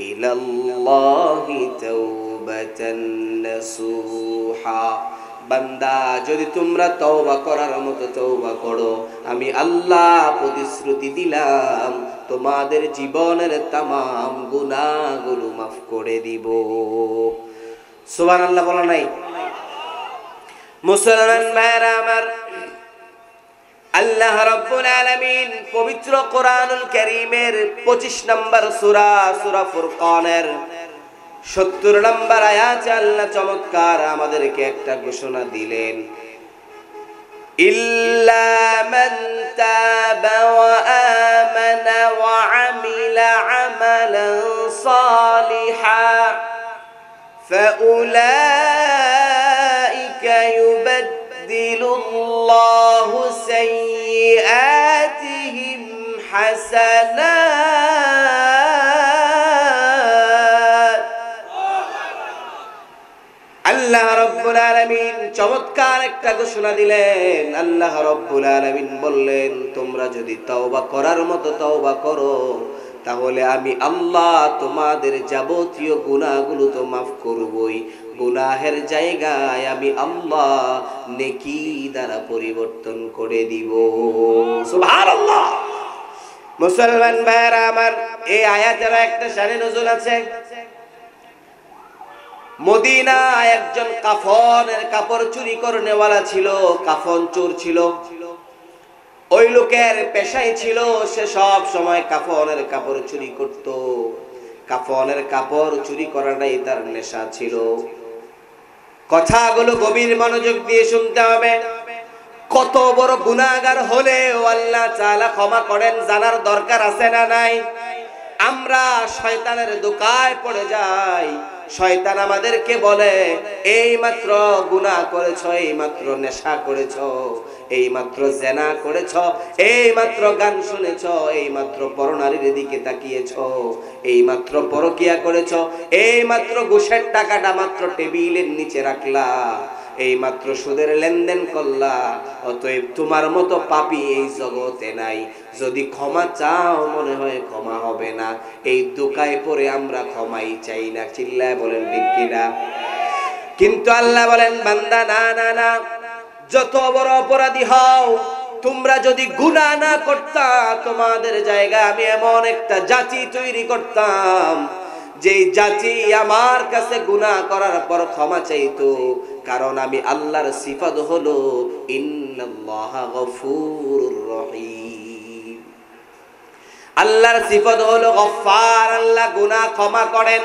ইলাল্লাহি তাওবাতান নাসুহা। বান্দা, যদি তোমরা তওবা করার মতো তওবা করো, আমি আল্লাহ প্রতিশ্রুতি দিলাম তোমাদের জীবনের তামাম গুনাহগুলো মাফ করে দিব। সুবহানাল্লাহ বলা নাই? মুসলমান ভাইরা আমার, আল্লাহ রাব্বুল আলামিন পবিত্র কোরআনুল কারীমের 25 নম্বর সূরা, সূরা ফুরকানের 70 নম্বর আয়াতে আল্লাহ চমৎকার আমাদেরকে একটা ঘোষণা দিলেন, ইল্লা মান তাবা ওয়া আমানা ওয়া আমিলা আমালান সালিহা ফাউলাইকা ইউবাদদিলুল্লাহু সাইয়্যাতিহিম হাসানাত। আল্লাহ রাব্বুল আলামিন চমৎকার একটা ঘোষণা দিলেন। আল্লাহ রাব্বুল আলামিন বললেন, তোমরা যদি তওবা করার মতো তওবা করো, তাহলে আমি আল্লাহ তোমাদের যাবতীয় গুনাহগুলো তো মাফ করবই, গুনাহের জায়গায় আমি আল্লাহ নেকি দ্বারা পরিবর্তন করে দিব। সুবহানাল্লাহ। মুসলমান ভাইরা আমার, এই আয়াতের একটা শানে নজুল আছে। মদিনায় একজন কাফনের কাপড় চুরি করনেওয়ালা ছিল, কাফন চোর ছিল। ওই লোকের পেশাই ছিল সে সব সময় কাফনের কাপড় চুরি করত। কাফনের কাপড় চুরি করাটাই তার নেশা ছিল। কথাগুলো গভীর মনোযোগ দিয়ে শুনতে হবে। কত বড় গুনাহগার হলেও আল্লাহ তাআলা ক্ষমা করেন, জানার দরকার আছে না নাই? আমরা শয়তানের দোকায় পড়ে যাই। শয়তান আমাদেরকে বলে, এই মাত্র গুনাহ করেছো, এই মাত্র নেশা করেছো, এই মাত্র জেনা করেছো, এই মাত্র গান শুনেছো, এই মাত্র পরনারীর দিকে তাকিয়েছো, এই মাত্র পরকিয়া করেছো, এই মাত্র ঘুষের টাকাটা মাত্র টেবিলের নিচে রাখলা, এই মাত্র সুদের লেনদেন করলা, অতএব তোমার মতো পাপী এই জগতে নাই। যদি ক্ষমা চাও মনে হয় ক্ষমা হবে না। এই দোকায় পড়ে আমরা ক্ষমাই চাই না। চিল্লায় বলেন ঠিক কিনা? কিন্তু আল্লাহ বলেন, বান্দা না না না, যত বড় অপরাধী হও, তোমরা যদি গুনাহ না করতা, তোমাদের জায়গা আমি এমন একটা জাতি তৈরি করতাম, যেই জাতি আমার কাছে গুনাহ করার পর ক্ষমা চাইতো। কারণ আমি আল্লাহর সিফাত হলো ইন্নাল্লাহা গফুরুর রহিম। আল্লাহর সিফাত হলো গফফার, আল্লাহ গুনাহ ক্ষমা করেন।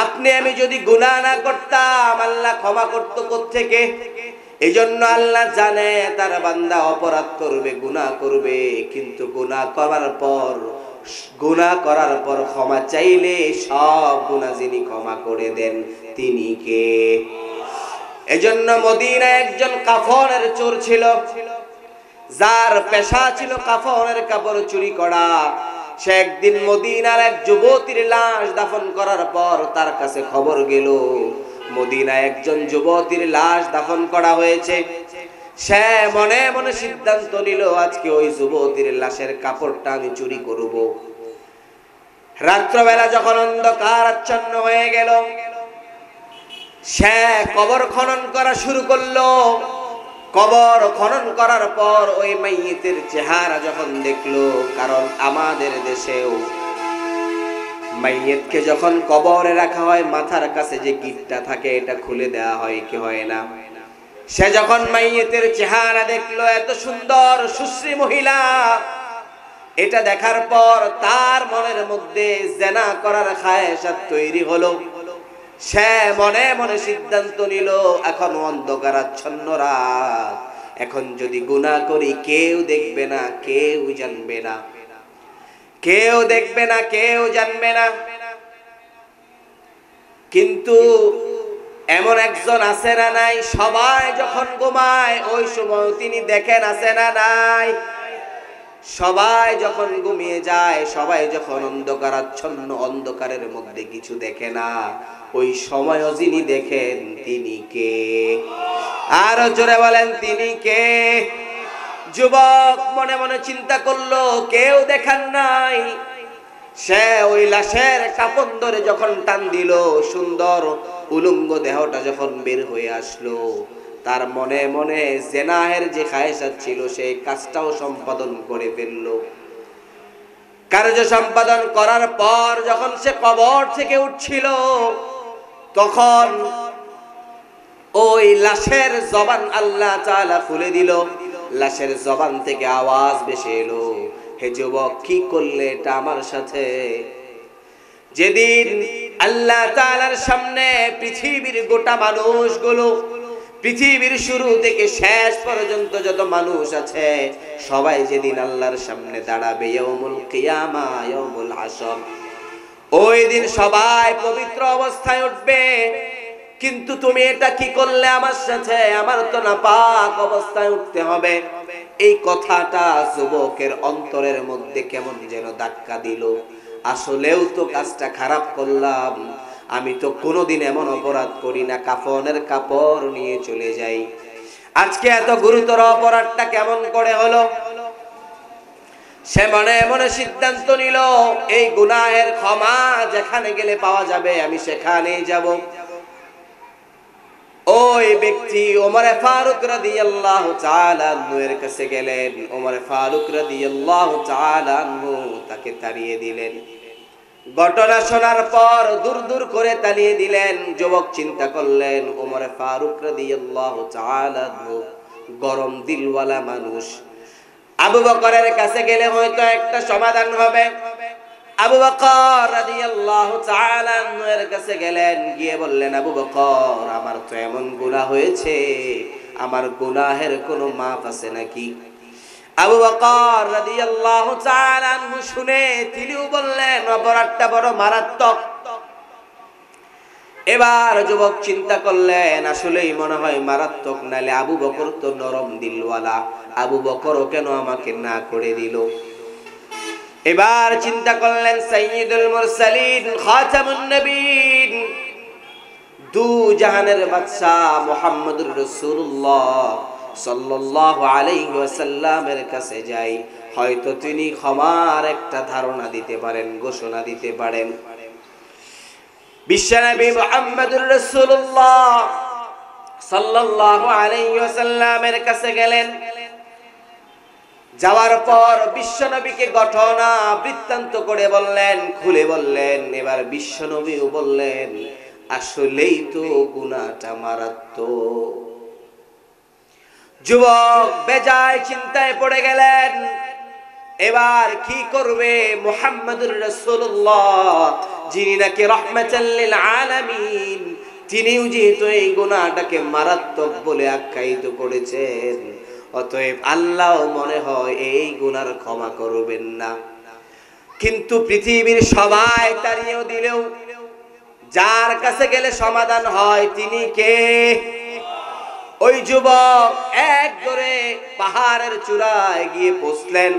আপনি আমি যদি গুনাহ না করতাম, আল্লাহ ক্ষমা করতো কোত্থেকে? এজন্য আল্লাহ জানে তার বান্দা অপরাধ করবে, গুনাহ করবে, কিন্তু গুনাহ করার পর ক্ষমা চাইলে সব গুনাহ যিনি ক্ষমা করে দেন তিনি কে? এজন্য মদিনায় একজন কাফনের চোর ছিল, যার পেশা ছিল কাফনের কাপড় চুরি করা। সে একদিন মদিনার এক যুবতীর লাশ দাফন করার পর তার কাছে খবর গেল মদিনায় একজন যুবতীর লাশ দাফন করা হয়েছে। সে মনে মনে সিদ্ধান্ত নিল, আজকে ওই যুবতীর লাশের কাপড়টা আমি চুরি করব। রাত্রবেলা যখন অন্ধকার আচ্ছন্ন হয়ে গেল, সে কবর খনন করা শুরু করলো। কবর খনন করার পর ওই মাইয়িতের চেহারা যখন দেখলো, কারণ আমাদের দেশেও মাইয়িতকে যখন কবরে রাখা হয়, মাথার কাছে যে গিটটা থাকে এটা খুলে দেওয়া হয় কি হয় না? সে যখন মাইয়িতের চেহারা দেখলো, এত সুন্দর সুশ্রী মহিলা, এটা দেখার পর তার মনের মধ্যে জিনা করার খায়েশাত তৈরি হলো। সে মনে মনে সিদ্ধান্ত নিল, এখন অন্ধকারাচ্ছন্ন রাত, এখন যদি গুনাহ করি কেউ দেখবে না, কেউ জানবে না, কেউ দেখবে না, কেউ জানবে না। কিন্তু এমন একজন আছে না নাই, সবাই যখন ঘুমায় ওই সময় তিনি দেখেন, আছে না নাই? সবাই যখন ঘুমিয়ে যায়, সবাই যখন অন্ধকারাচ্ছন্ন, অন্ধকারের মধ্যে কিছু দেখে না, ওই সময়ও যিনি দেখেন তিনি কে? আরো জোরে বলেন, তিনি কে? যুবক মনে মনে চিন্তা করলো, কেউ দেখান নাই। সে ওই লাশের কাপড় ধরে যখন টান দিল, সুন্দর উলঙ্গ দেহটা যখন বের হয়ে আসলো, তার মনে মনে জেনাহের যে খায়েশাত ছিল সেই কাজটাও সম্পাদন করে ফেললো। কার্য সম্পাদন করার পর যখন সে কবর থেকে উঠছিল, তখন ওই লাশের জবান আল্লাহ তাআলা খুলে দিল। লাশের জবান থেকে আওয়াজ ভেসে এলো, হে যুবক, কি করলে এটা আমার সাথে? যেদিন আল্লাহ তাআলার সামনে পৃথিবীর গোটা মানুষগুলো, পৃথিবীর শুরু থেকে শেষ পর্যন্ত যত মানুষ আছে, সবাই যেদিন আল্লাহর সামনে দাঁড়াবে, ইয়াউমুল কিয়ামা, ইয়াউমুল হাসর, ওই দিন সবাই পবিত্র অবস্থায় উঠবে। কিন্তু তুমি এটা কি করলে আমার সাথে? আমার তো নাপাক অবস্থায় উঠতে হবে। এই কথাটা যুবকের অন্তরের মধ্যে কেমন যেন ধাক্কা দিল। আসলেও তো কাজটা খারাপ করলাম, আমি তো কোনোদিন এমন অপরাধ করি না, কাফনের কাপড় নিয়ে চলে যাই। আজকে এত গুরুতর অপরাধটা কেমন করে হলো? সে মনে মনে সিদ্ধান্ত নিল, এই গুনাহের ক্ষমা যেখানে গেলে পাওয়া যাবে আমি সেখানেই যাব। ওই ব্যক্তি ওমর ফারুক রাদিয়াল্লাহু তাআলা আনহু এর কাছে গেলেন। ওমর ফারুক রাদিয়াল্লাহু তাআলা আনহু তাকে তাড়িয়ে দিলেন। ঘটনা শোনার পর দূর দূর করে তাড়িয়ে দিলেন। যুবক চিন্তা করলেন, ওমর ফারুক রাদিয়াল্লাহু তাআলা আনহু গরম দিলওয়ালা মানুষ, আবু বকরের কাছে গেলে হয়তো একটা সমাধান হবে। আবু বকর রাদিয়াল্লাহু তাআলা আনহু এর কাছে গেলেন, গিয়ে বললেন, আবু বকর, আমার তো এমন গুনাহ হয়েছে, আমার গুনাহের কোনো মাপ আছে নাকি? আবু বকর রাদিয়াল্লাহু তাআলা আনহু শুনে তিনিও বললেন, অপরাধটা বড় মারাত্মক। এবার যুবক চিন্তা করলেন, আসলেই মনে হয় মারাত্মক, নালে আবু বকর তো নরম দিলওয়ালা, আবু বকরও কেন আমাকে না করে দিল? এবার চিন্তা করলেন, সাইয়্যিদুল মুরসালিন, খাতামুন নবীন, দু জাহানের বাদশা মুহাম্মদুর রাসূলুল্লাহ সাল্লাল্লাহু আলাইহি ওয়াসাল্লামের কাছে যাই, হয়তো তিনি ক্ষমার একটা ধারণা দিতে পারেন, ঘোষণা দিতে পারেন। বিশ্বনবী মুহাম্মদুর রাসূলুল্লাহ সাল্লাল্লাহু আলাইহি ওয়াসাল্লামের কাছে গেলেন। যাওয়ার পর বিশ্বনবীকে ঘটনা বৃত্তান্ত করে বললেন, খুলে বললেন। এবার বিশ্বনবীও বললেন, আসলেই তো গুনাহটা মারাত্মক। যুবক বেজায় চিন্তায় পড়ে গেলেন, এবার কি করবে? মুহাম্মদুর রাসূলুল্লাহ, যিনি নাকি রাহমাতাল লিল আলামিন, তিনিও যেহেতু এই গুনাহটাকে মারাত্মক বলে আখ্যায়িত করেছেন, অতএব আল্লাহ মনে হয় এই গুনার ক্ষমা করবেন না। কিন্তু পৃথিবীর সবাই তাড়িয়ে দিলেও যার কাছে গেলে সমাধান হয় তিনি কে? ওই যুবক এক করে পাহাড়ের চূড়ায় গিয়ে বসলেন,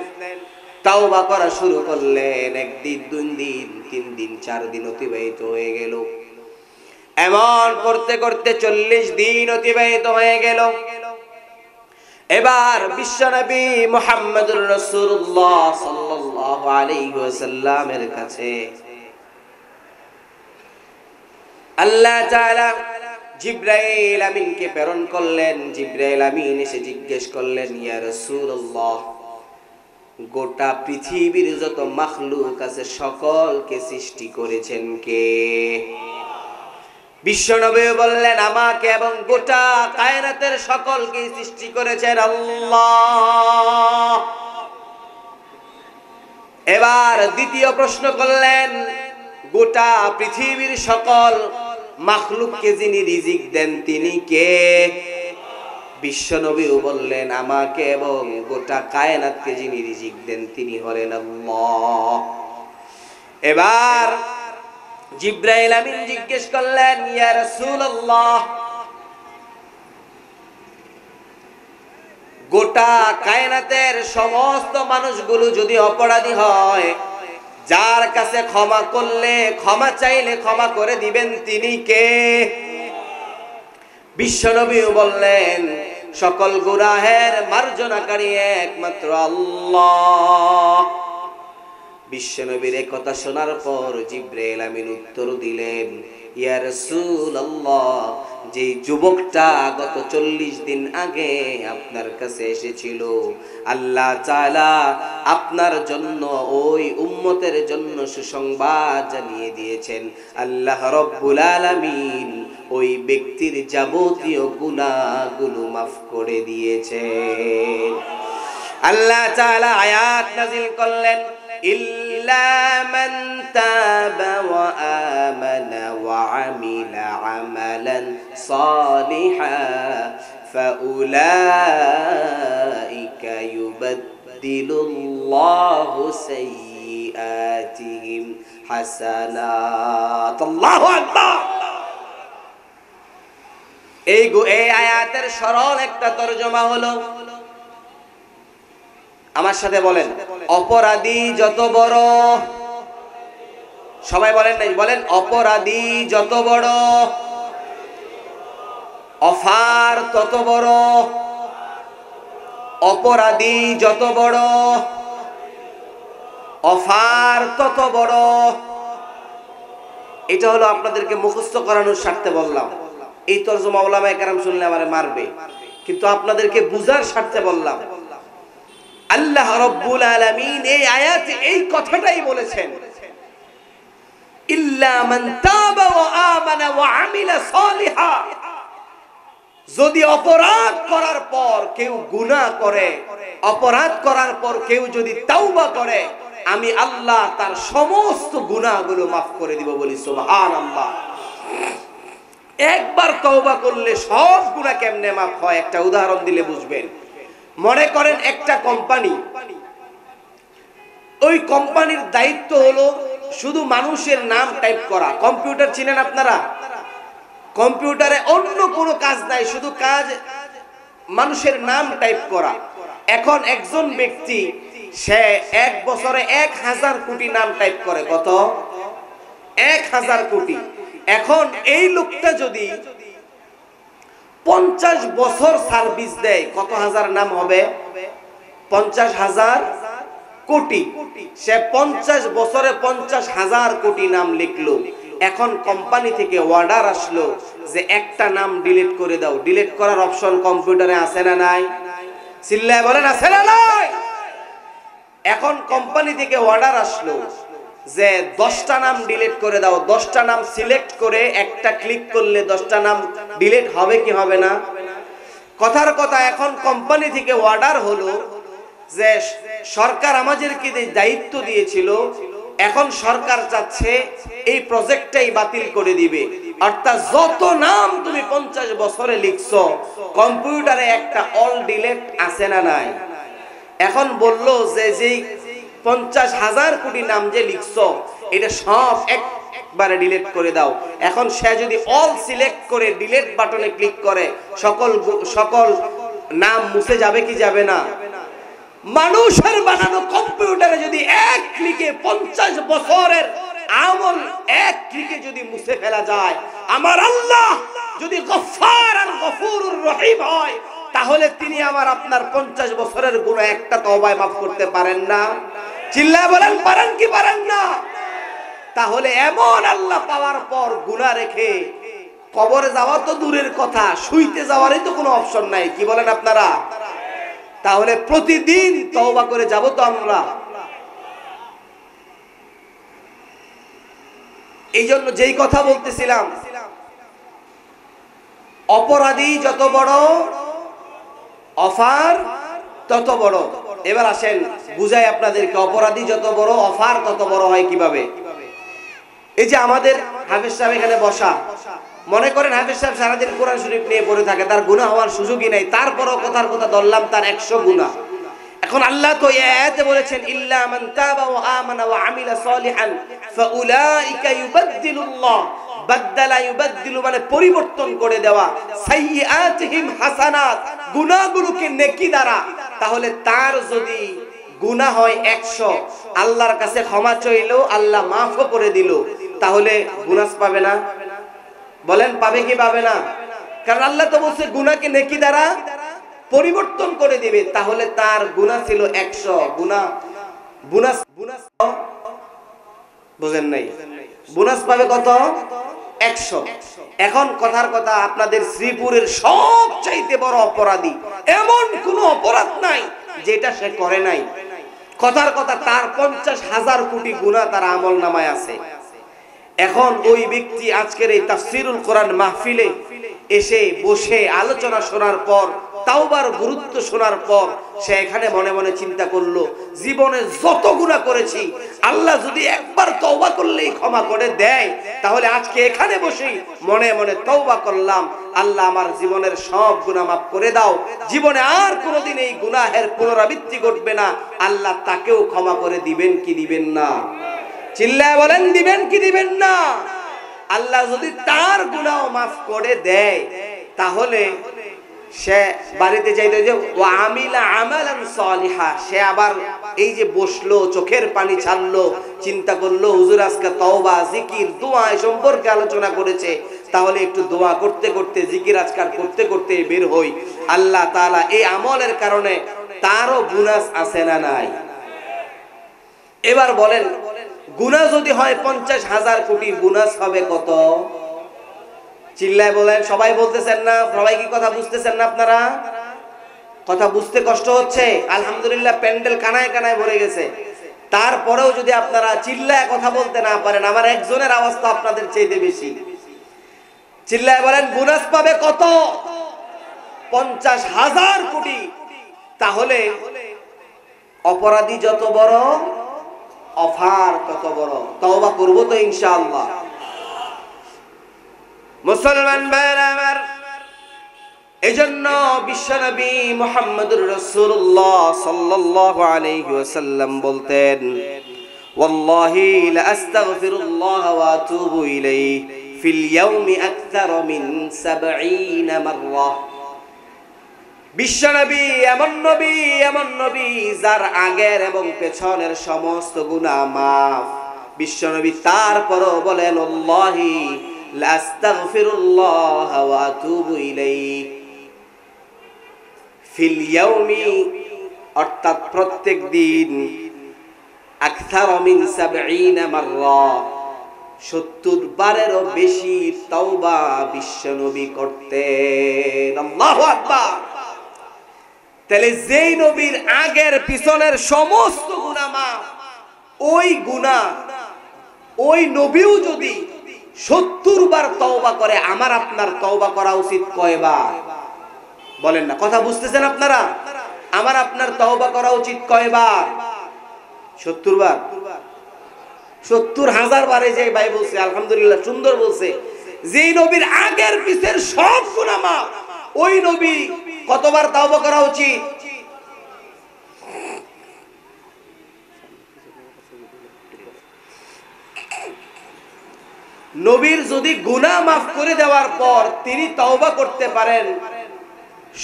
তাওবা করা শুরু করলেন। একদিন, দুই দিন, 3 দিন, 4 দিন অতিবাহিত হয়ে গেল। এমন করতে করতে 40 দিন অতিবাহিত হয়ে গেল। এবার বিশ্বনবী মুহাম্মদুর রাসূলুল্লাহ সাল্লাল্লাহু আলাইহি ওয়াসাল্লামের কাছে আল্লাহ তাআলা জিবরাইল আমিনকে প্রেরণ করলেন। জিবরাইল আমিন এসে জিজ্ঞেস করলেন, ইয়া রাসূলুল্লাহ, গোটা পৃথিবীর যত মাখলুক আছে সকলকে সৃষ্টি করেছেন কে? বিশ্বনবী বললেন, আমাকে এবং গোটা কায়নাতের সকলকে সৃষ্টি করেছেন আল্লাহ। এবার দ্বিতীয় প্রশ্ন করলেন, গোটা পৃথিবীর সকল মাখলুককে যিনি রিজিক দেন তিনি কে? বিশ্বনবীও বললেন, আমাকে এবং গোটা কায়নাতকে যিনি রিজিক দেন তিনি হলেন আল্লাহ। এবার জিবরাইল আমিন জিজ্ঞেস করলেন, ইয়া রাসূলুল্লাহ, গোটা কায়নাতের সমস্ত মানুষগুলো যদি অপরাধী হয়, যার কাছে ক্ষমা করলে, ক্ষমা চাইলে ক্ষমা করে দিবেন তিনি কে? বিশ্বনবীও বললেন, সকল গুনাহের মার্জনাকারী একমাত্র আল্লাহ। বিশ্বনবীর এই কথা শোনার পর জিবরাইল আমিন উত্তর দিলেন, ইয়া রাসূলুল্লাহ, যে যুবকটা গত 40 দিন আগে আপনার কাছে এসেছিল, আল্লাহ তাআলা আপনার জন্য, ওই উম্মতের জন্য সুসংবাদ জানিয়ে দিয়েছেন। আল্লাহ রাব্বুল আলামিন ওই ব্যক্তির যাবতীয় গুনাহগুলো মাফ করে দিয়েছেন। আল্লাহ তাআলা আয়াত নাযিল করলেন, ইল্লা মান তাবা ওয়া আমানা ওয়া আমিলা আমালান সালিহান ফাউলাইকা ইউবাদদিলুল্লাহু সাইয়্যাতিহিম হাসানাত। আল্লাহু আকবার। এই আয়াতের সরল একটা তরজমা হলো, আমার সাথে বলেন, অপরাধী যত বড় সবাই বলেন নাই, বলেন অপরাধী যত বড় অফার তত বড়, অপরাধী যত বড় অফার তত বড়। এটা হলো আপনাদেরকে মুখস্থ করানোর স্বার্থে বললাম। এই তরজমা উলামায়ে কেরাম শুনলে আমারে মারবে, কিন্তু আপনাদেরকে বুঝার স্বার্থে বললাম। আল্লাহ রাব্বুল আলামিন এই আয়াতে এই কথাটাই বলেছেন, ইল্লা মান তাবা ওয়া আমানা ওয়া আমিলা সালিহা। যদি অপরাধ করার পর কেউ গুনাহ করে, অপরাধ করার পর কেউ যদি তাওবা করে, আমি আল্লাহ তার সমস্ত গুনাহগুলো মাফ করে দিব। বলি সুবহানাল্লাহ। একবার তওবা করলে সব গুনাহ কেমনে মাফ হয় একটা উদাহরণ দিলে বুঝবেন। মনে করেন একটা কোম্পানি, ওই কোম্পানির দায়িত্ব হলো শুধু মানুষের নাম টাইপ করা। কম্পিউটার চিনেন আপনারা? কম্পিউটারে অন্য কোনো কাজ নাই, শুধু কাজ মানুষের নাম টাইপ করা। এখন একজন ব্যক্তি সে এক বছরে 1000 কোটি নাম টাইপ করে। কত? 1000 কোটি। এখন এই লোকটা যদি 50 বছর সার্ভিস দেয়, কত হাজার নাম হবে? 50,000 কোটি। সে 50 বছরে 50,000 কোটি নাম লিখলো। এখন কোম্পানি থেকে অর্ডার আসলো যে একটা নাম ডিলিট করে দাও। ডিলিট করার অপশন কম্পিউটারে আছে না নাই? চিল্লায় বলেন আছে না নাই? এখন কোম্পানি থেকে অর্ডার আসলো যে 10টা নাম ডিলিট করে দাও। 10টা নাম সিলেক্ট করে একটা ক্লিক করলে 10টা নাম ডিলিট হবে কি হবে না? কথার কথা, এখন কোম্পানি থেকে অর্ডার হলো যে সরকার আমাদেরকে যে দায়িত্ব দিয়েছিল, এখন সরকার চাচ্ছে এই প্রজেক্টটাই বাতিল করে দিবে। অর্থাৎ যত নাম তুমি 50 বছরে লিখছো, কম্পিউটারে একটা অল ডিলিট আছে না নাই? এখন বলল যে যেই 50,000 কোটি নাম যে লিখছো, এটা সব একবারে ডিলিট করে দাও। এখন সে যদি অল সিলেক্ট করে ডিলিট বাটনে ক্লিক করে, সকল নাম মুছে যাবে কি যাবে না? মানুষের বানানো কম্পিউটারে যদি এক ক্লিকে 50 বছরের আমল এক ক্লিকে যদি মুছে ফেলা যায়, আমার আল্লাহ যদি গফফার আর গফুরুর রহিম হয়, তাহলে তিনি আমার আপনার 50 বছরের গুনাহ একটা তওবায় মাফ করতে পারেন না? চিল্লায় বলেন পারেন কি পারেন না? তাহলে এমন আল্লাহ পাওয়ার পর গুনাহ রেখে কবরে যাওয়া তো দূরের কথা, শুইতে যাওয়ারই তো কোনো অপশন নাই। কি বলেন আপনারা? তাহলে প্রতিদিন তওবা করে যাব তো আমরা। এই জন্য যেই কথা বলতেছিলাম, অপরাধী যত বড় অফার তত বড়। এবার আসেন বুঝাই আপনাদেরকে, অপরাধী যত বড় অফার তত বড় হয় কিভাবে। এই যে আমাদের হাফেজ সাহেব এখানে বসা, মনে করেন হাফেজ সাহেব সারাদিন কোরআন শরীফ নিয়ে পড়ে থাকে, তার গুনাহ হওয়ার সুযোগই নাই, তারপরও কথার কথা ধরলাম তার 100 গুনাহ। এখন আল্লাহ তো এই আয়াতে বলেছেন, ইল্লা মান তাবা ওয়া আমানা ওয়া আমিলা সালিহান ফাউলাইকা ইউবাদদিলুল্লাহ। বাদদালা ইউবাদদিলু মানে পরিবর্তন করে দেওয়া, সাইয়্যাতিহিম হাসানাত, গুনাহগুলোকে নেকি দ্বারা। তাহলে তার যদি গুনাহ হয় 100, আল্লাহর কাছে ক্ষমা চাইলেও আল্লাহ মাফ করে দিল, তাহলে গুনাহ পাবে না? বলেন পাবে কি পাবে না? কারণ আল্লাহ তো বলছে গুনাহকে নেকি দ্বারা পরিবর্তন করে দিবে। তাহলে তার গুনাহ ছিল 100, বোনাস বুঝেন নাই? বোনাস পাবে কত? 100। এখন কথার কথা, আপনাদের শ্রীপুরের সবচাইতে বড় অপরাধী, এমন কোন অপরাধ নাই যেটা সে করে নাই। কথার কথা, তার 50,000 কোটি গুনাহ তার আমলনামায় আছে। এখন ওই ব্যক্তি আজকের এই তাফসীরুল কোরআন মাহফিলে এসে বসে আলোচনা শোনার পর, তাওবার গুরুত্ব শোনার পর, সে এখানে মনে মনে চিন্তা করলো, জীবনে যত গুনাহ করেছি আল্লাহ যদি একবার তওবা করলেই ক্ষমা করে দেয়, তাহলে আজকে এখানে বসে মনে মনে তওবা করলাম, আল্লাহ আমার জীবনের সব গুনাহ মাফ করে দাও, জীবনে আর কোনোদিন এই গুনাহের পুনরাবৃত্তি ঘটবে না। আল্লাহ তাকেও ক্ষমা করে দিবেন কি দিবেন না? চিল্লায় বলেন দিবেন কি দিবেন না? আল্লাহ যদি তার গুনাহ মাফ করে দেয়, তাহলে সে বাড়িতে যাইতে যে ওয়া আমিলা আমালান সালিহা, সে আবার এই যে বসলো, চোখের পানি ছাড়লো, চিন্তা করলো হুজুর আজকে তওবা জিকির দোয়া সম্পর্কে আলোচনা করেছে, তাহলে একটু দোয়া করতে করতে জিকির আজকার করতে করতে বের হই। আল্লাহ তাআলা এই আমলের কারণে তারও বোনাস আছে না নাই? এবার বলেন গুনাহ যদি হয় 50,000 কোটি, বোনাস হবে কত? চিল্লায় বলেন। সবাই বলতেছেন না? সবাই কি কথা বুঝতেছেন না? আপনারা কথা বুঝতে কষ্ট হচ্ছে? আলহামদুলিল্লাহ প্যান্ডেল কানায় কানায় ভরে গেছে। তারপরেও যদি আপনারা চিল্লায় কথা বলতে না পারেন, আমার একজনের আওয়াজ তো আপনাদের চাইতে বেশি। চিল্লায় বলেন বোনাস পাবে কত? 50,000 কোটি। তাহলে অপরাধী যত বড়, অফার তত বড়। তওবা করব তো ইনশাআল্লাহ। মুসলমান ভাইরা আমার, এজন্য বিশ্বনবী মুহাম্মদুর রাসূলুল্লাহ সাল্লাল্লাহু আলাইহি ওয়াসাল্লাম বলতেন, ওয়াল্লাহি লা আস্তাগফিরুল্লাহ ওয়া আতুবু ইলাইহি ফিল ইয়াউমি আকতার মিন 70 মাররা। বিশ্বনবী এমন নবী যার আগের এবং পেছনের সমস্ত গুনাহ মাফ। বিশ্বনবী তারপরও বলেন আল্লাহি লা আস্তাগফিরুল্লাহ ওয়া আতুবু ইলাইহি ফিল ইয়াউমি, অর্থাৎ প্রত্যেক দিন, আকতার মিন 70 মাররা, 70 বারেরও বেশি তওবা বিশ্বনবী করতেন। আল্লাহু আকবার। তাহলে যেই নবীর আগের পিছনের সমস্ত গুনাহ মাফ, ওই গুনাহ ওই নবীও যদি 70 বার তওবা করে, আমার আপনার তওবা করা উচিত কয়বার? বলেন না, কথা বুঝতেছেন আপনারা? আমার আপনার তওবা করা উচিত কয়বার? 70 বার? 70,000 বারে যে ভাই বলছে আলহামদুলিল্লাহ, সুন্দর বলছে। যেই নবীর আগের পিছের সব গুনাহ মাফ, ওই নবী কতবার তওবা করা উচিত? নবীর যদি গুনাহ মাফ করে দেওয়ার পর তিনি তওবা করতে পারেন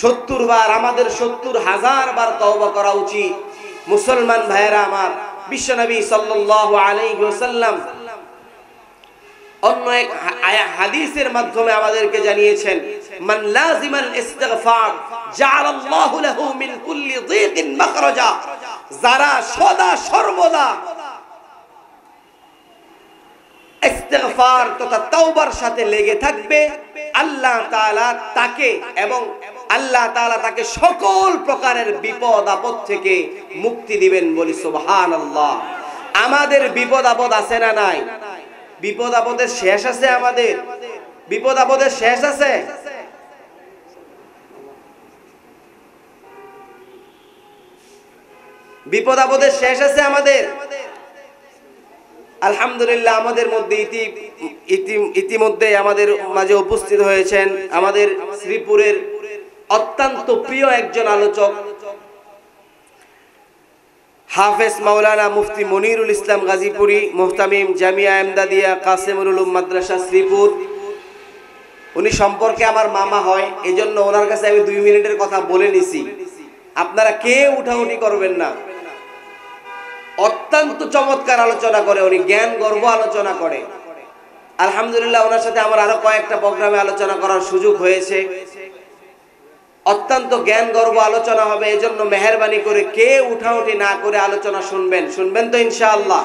70 বার, আমাদের 70,000 বার তওবা করা উচিত। মুসলমান ভাইয়েরা আমার, বিশ্বনবী সাল্লাল্লাহু আলাইহি ওয়াসাল্লাম অন্য এক হাদিসের মাধ্যমে আমাদেরকে জানিয়েছেন, মান লাজিমাল ইস্তিগফার জাআলাল্লাহু লাহু মিন কুল্লি যিকিন মাখরাজা। যারা সদা সর্বদা ইস্তিগফার তথা তওবার সাথে লেগে থাকবে, আল্লাহ তাআলা তাকে এবং আল্লাহ তাআলা তাকে সকল প্রকারের বিপদ আপদ থেকে মুক্তি দিবেন। বলি সুবহানাল্লাহ। আমাদের বিপদ আপদ আছে না নাই? বিপদ আপদের শেষ আছে? আমাদের বিপদ আপদের শেষ আছে? বিপদ আপদের শেষ আছে আমাদের? আলহামদুলিল্লাহ আমাদের মধ্যে ইতিমধ্যে আমাদের মাঝে উপস্থিত হয়েছেন আমাদের শ্রীপুরের অত্যন্ত প্রিয় একজন আলোচক, হাফেজ মাওলানা মুফতি মনিরুল ইসলাম গাজীপুরি, মুহতামিম জামিয়া এমদাদিয়া কাসিমুল উলুম মাদ্রাসা শ্রীপুর। উনি সম্পর্কে আমার মামা হয়, এজন্য ওনার কাছে আমি 2 মিনিটের কথা বলে নিছি। আপনারা কেউ উঠাউঠি করবেন না। অত্যন্ত চমৎকার আলোচনা করে উনি, জ্ঞান গর্ব আলোচনা করে। আলহামদুলিল্লাহ ওনার সাথে আমার আরো কয়েকটা প্রোগ্রামে আলোচনা করার সুযোগ হয়েছে। অত্যন্ত জ্ঞান গর্ব আলোচনা হবে, এজন্য মেহেরবানি করে কে উঠাউঠি না করে আলোচনা শুনবেন তো ইনশাআল্লাহ।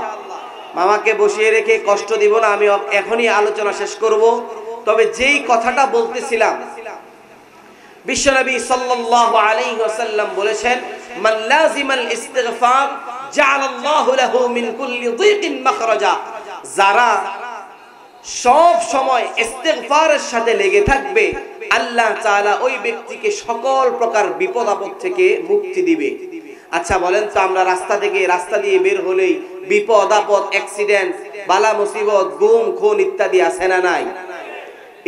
মামাকে বসিয়ে রেখে কষ্ট দিব না, আমি এখনই আলোচনা শেষ করব। তবে যেই কথাটা বলতেছিলাম, বিশ্বনবী সাল্লাল্লাহু আলাইহি ওয়াসাল্লাম বলেছেন, মান লাজিমাল ইস্তিগফার জাআলাল্লাহু লাহু মিন কুল্লি যিকিন মাখরাজা। যারা সব সময় ইস্তিগফারের সাথে লেগে থাকবে, আল্লাহ তাআলা ওই ব্যক্তিকে সকল প্রকার বিপদ আপদ থেকে মুক্তি দিবে। আচ্ছা বলেন তো, আমরা রাস্তা দিয়ে বের হলেই বিপদ আপদ, অ্যাক্সিডেন্ট, বালা মুসিবত, গুম খুন ইত্যাদি আছে না নাই?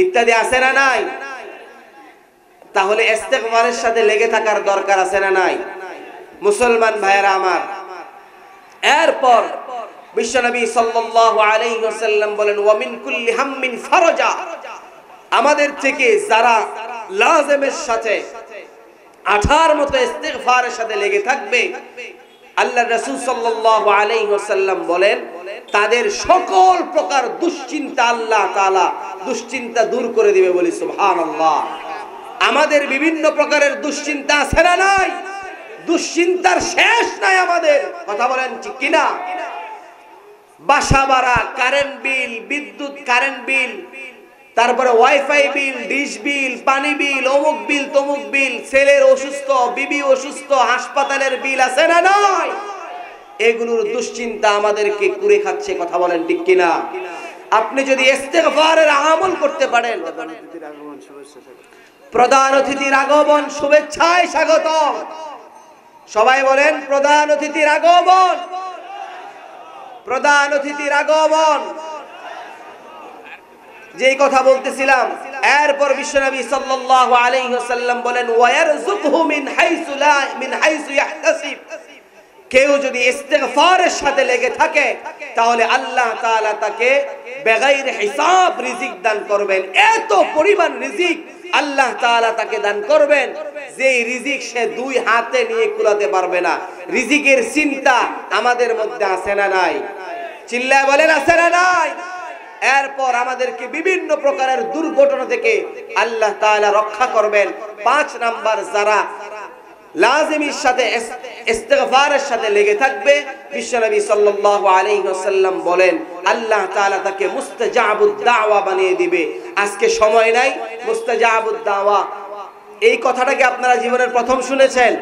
ইত্যাদি আছে না নাই? তাহলে ইস্তিগফারের সাথে লেগে থাকার দরকার আছে না নাই? মুসলমান ভাইয়েরা আমার, এরপর বিশ্বনবী সাল্লাল্লাহু আলাইহি ওয়াসাল্লাম বলেন, ওয়া মিন কুল্লি হাম্মিন ফারাজা। আমাদের থেকে যারা লাজেমের সাথে আঠার মতো ইস্তিগফারের সাথে লেগে থাকবে, আল্লাহর রাসূল সাল্লাল্লাহু আলাইহি ওয়াসাল্লাম বলেন তাদের সকল প্রকার দুশ্চিন্তা আল্লাহ তাআলা দুশ্চিন্তা দূর করে দিবে। বলি সুবহানাল্লাহ। আমাদের বিভিন্ন প্রকারের দুশ্চিন্তা আছে না নাই? দুশ্চিন্তার শেষ নাই আমাদের, কথা বলেন ঠিক কিনা? বাসা ভাড়া, কারেন্ট বিল, বিদ্যুৎ কারেন্ট বিল, তারপরে ওয়াইফাই বিল, ডিশ বিল, পানি বিল, অমুক বিল, তমুক বিল, ছেলের অসুস্থ, বিবি অসুস্থ, হাসপাতালের বিল আছে না নাই? এগুলোর দুশ্চিন্তা আমাদেরকে কুরে খাচ্ছে, কথা বলেন ঠিক কিনা? আপনি যদি ইস্তিগফারের আমল করতে পারেন, প্রধান অতিথির আগমন শুভেচ্ছায় স্বাগতম। সবাই বলেন প্রধান অতিথির আগমন, প্রধান অতিথির আগমন। যেই কথা বলতেছিলাম, এরপর বিশ্বনবী সাল্লাল্লাহু আলাইহি ওয়াসাল্লাম বলেন ওয়ায়ারযুকহু মিন হাইসু ইয়াহতাসিব। কেউ যদি ইস্তিগফারের সাথে লেগে থাকে তাহলে আল্লাহ তাআলা তাকে বেগাইর হিসাব রিজিক দান করবেন। এত পরিমাণ রিজিক আল্লাহ তাআলা তাকে দান করবেন যে রিজিক সে দুই হাতে নিয়ে কুলাতে পারবে না। রিজিকের চিন্তা আমাদের মধ্যে আছে না নাই? চিল্লায় বলেন আছে না নাই? এরপর আমাদেরকে বিভিন্ন প্রকারের দুর্ঘটনা থেকে আল্লাহ তাআলা রক্ষা করবেন। 5 নাম্বার, যারা লাজিমের সাথে ইস্তিগফারের সাথে লেগে থাকবে, বিশ্বনবী সাল্লাল্লাহু আলাইহি ওয়াসাল্লাম বলেন আল্লাহ তাআলা তাকে মুস্তাজাবুদ দাওয়া বানিয়ে দিবে। আজকে সময় নাই, মুস্তাজাবুদ দাওয়া এই কথাটাকে আপনারা জীবনের প্রথম শুনেছেন?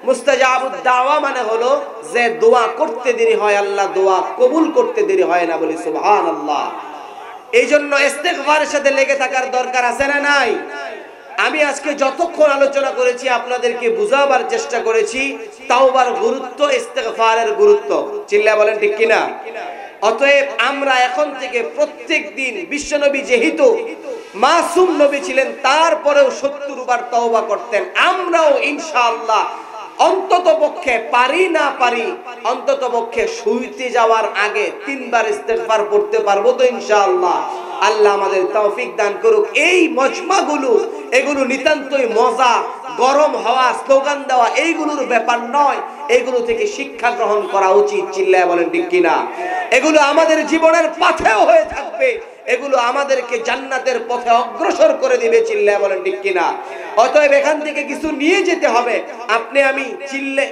মুস্তাজাবুদ দাওয়া মানে হলো যে দোয়া করতে দেরি হয়, আল্লাহ দোয়া কবুল করতে দেরি হয় না। বলি সুবহানাল্লাহ। এই জন্য ইস্তিগফারের সাথে লেগে থাকার দরকার আছে না নাই? আমি আজকে যতক্ষণ আলোচনা করেছি আপনাদেরকে বুঝাবার চেষ্টা করেছি তাওবার গুরুত্ব, ইস্তিগফারের গুরুত্ব। চিল্লা বলেন ঠিক কিনা? অতএব আমরা এখন থেকে প্রত্যেক দিন, বিশ্বনবী যেহেতু মাসুম নবী ছিলেন তারপরেও 70 বার তওবা করতেন, আমরাও ইনশাআল্লাহ অন্তত পক্ষে পারি না পারি অন্তত পক্ষে শুইতে যাওয়ার আগে 3 বার ইস্তিগফার পড়তে পারবো তো ইনশাআল্লাহ। আল্লাহ আমাদের তৌফিক দান করুক। এই মজমাগুলো এগুলো নিতান্তই মজা, গরম হওয়া, স্লোগান দেওয়া এইগুলোর ব্যাপার নয়। এগুলো থেকে শিক্ষা গ্রহণ করা উচিত। চিল্লায় বলেন ঠিক কিনা? এগুলো আমাদের জীবনের পাথেও হয়ে থাকবে, এগুলো আমাদেরকে জান্নাতের পথে অগ্রসর করে দিবে। চিল্লায় বলেন ঠিক কিনা? অতএব এখান থেকে কিছু নিয়ে যেতে হবে। আপনি আমি চিল্লে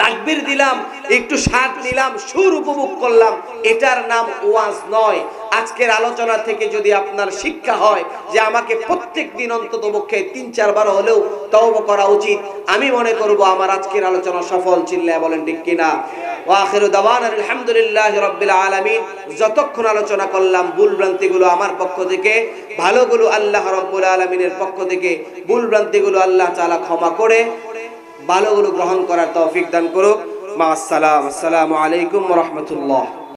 তাকবীর দিলাম, একটু স্বাদ নিলাম, সুর উপভোগ করলাম, এটার নাম ওয়াজ নয়। আজকের আলোচনা থেকে যদি আপনার শিক্ষা হয় যে আমাকে প্রত্যেক দিন অন্তত পক্ষে 3-4 বার হলেও তওবা করা উচিত, আমি মনে করব আমার আজকের আলোচনা সফল। চিল্লায় বলেন ঠিক কিনা? ওয়া আখিরু দাওয়ানা আলহামদুলিল্লাহি রাব্বিল আলামিন। যতক্ষণ আলোচনা করলাম ভুল ভ্রান্তিগুলো আমার পক্ষ থেকে, ভালোগুলো আল্লাহ রাব্বুল আলামিনের পক্ষ থেকে। ভুল ভ্রান্তিগুলো আল্লাহ তাআলা ক্ষমা করে ভালোগুলো গ্রহণ করার তৌফিক দান করুক। মা আসসালাম। আসসালামু আলাইকুম ওয়া রাহমাতুল্লাহ।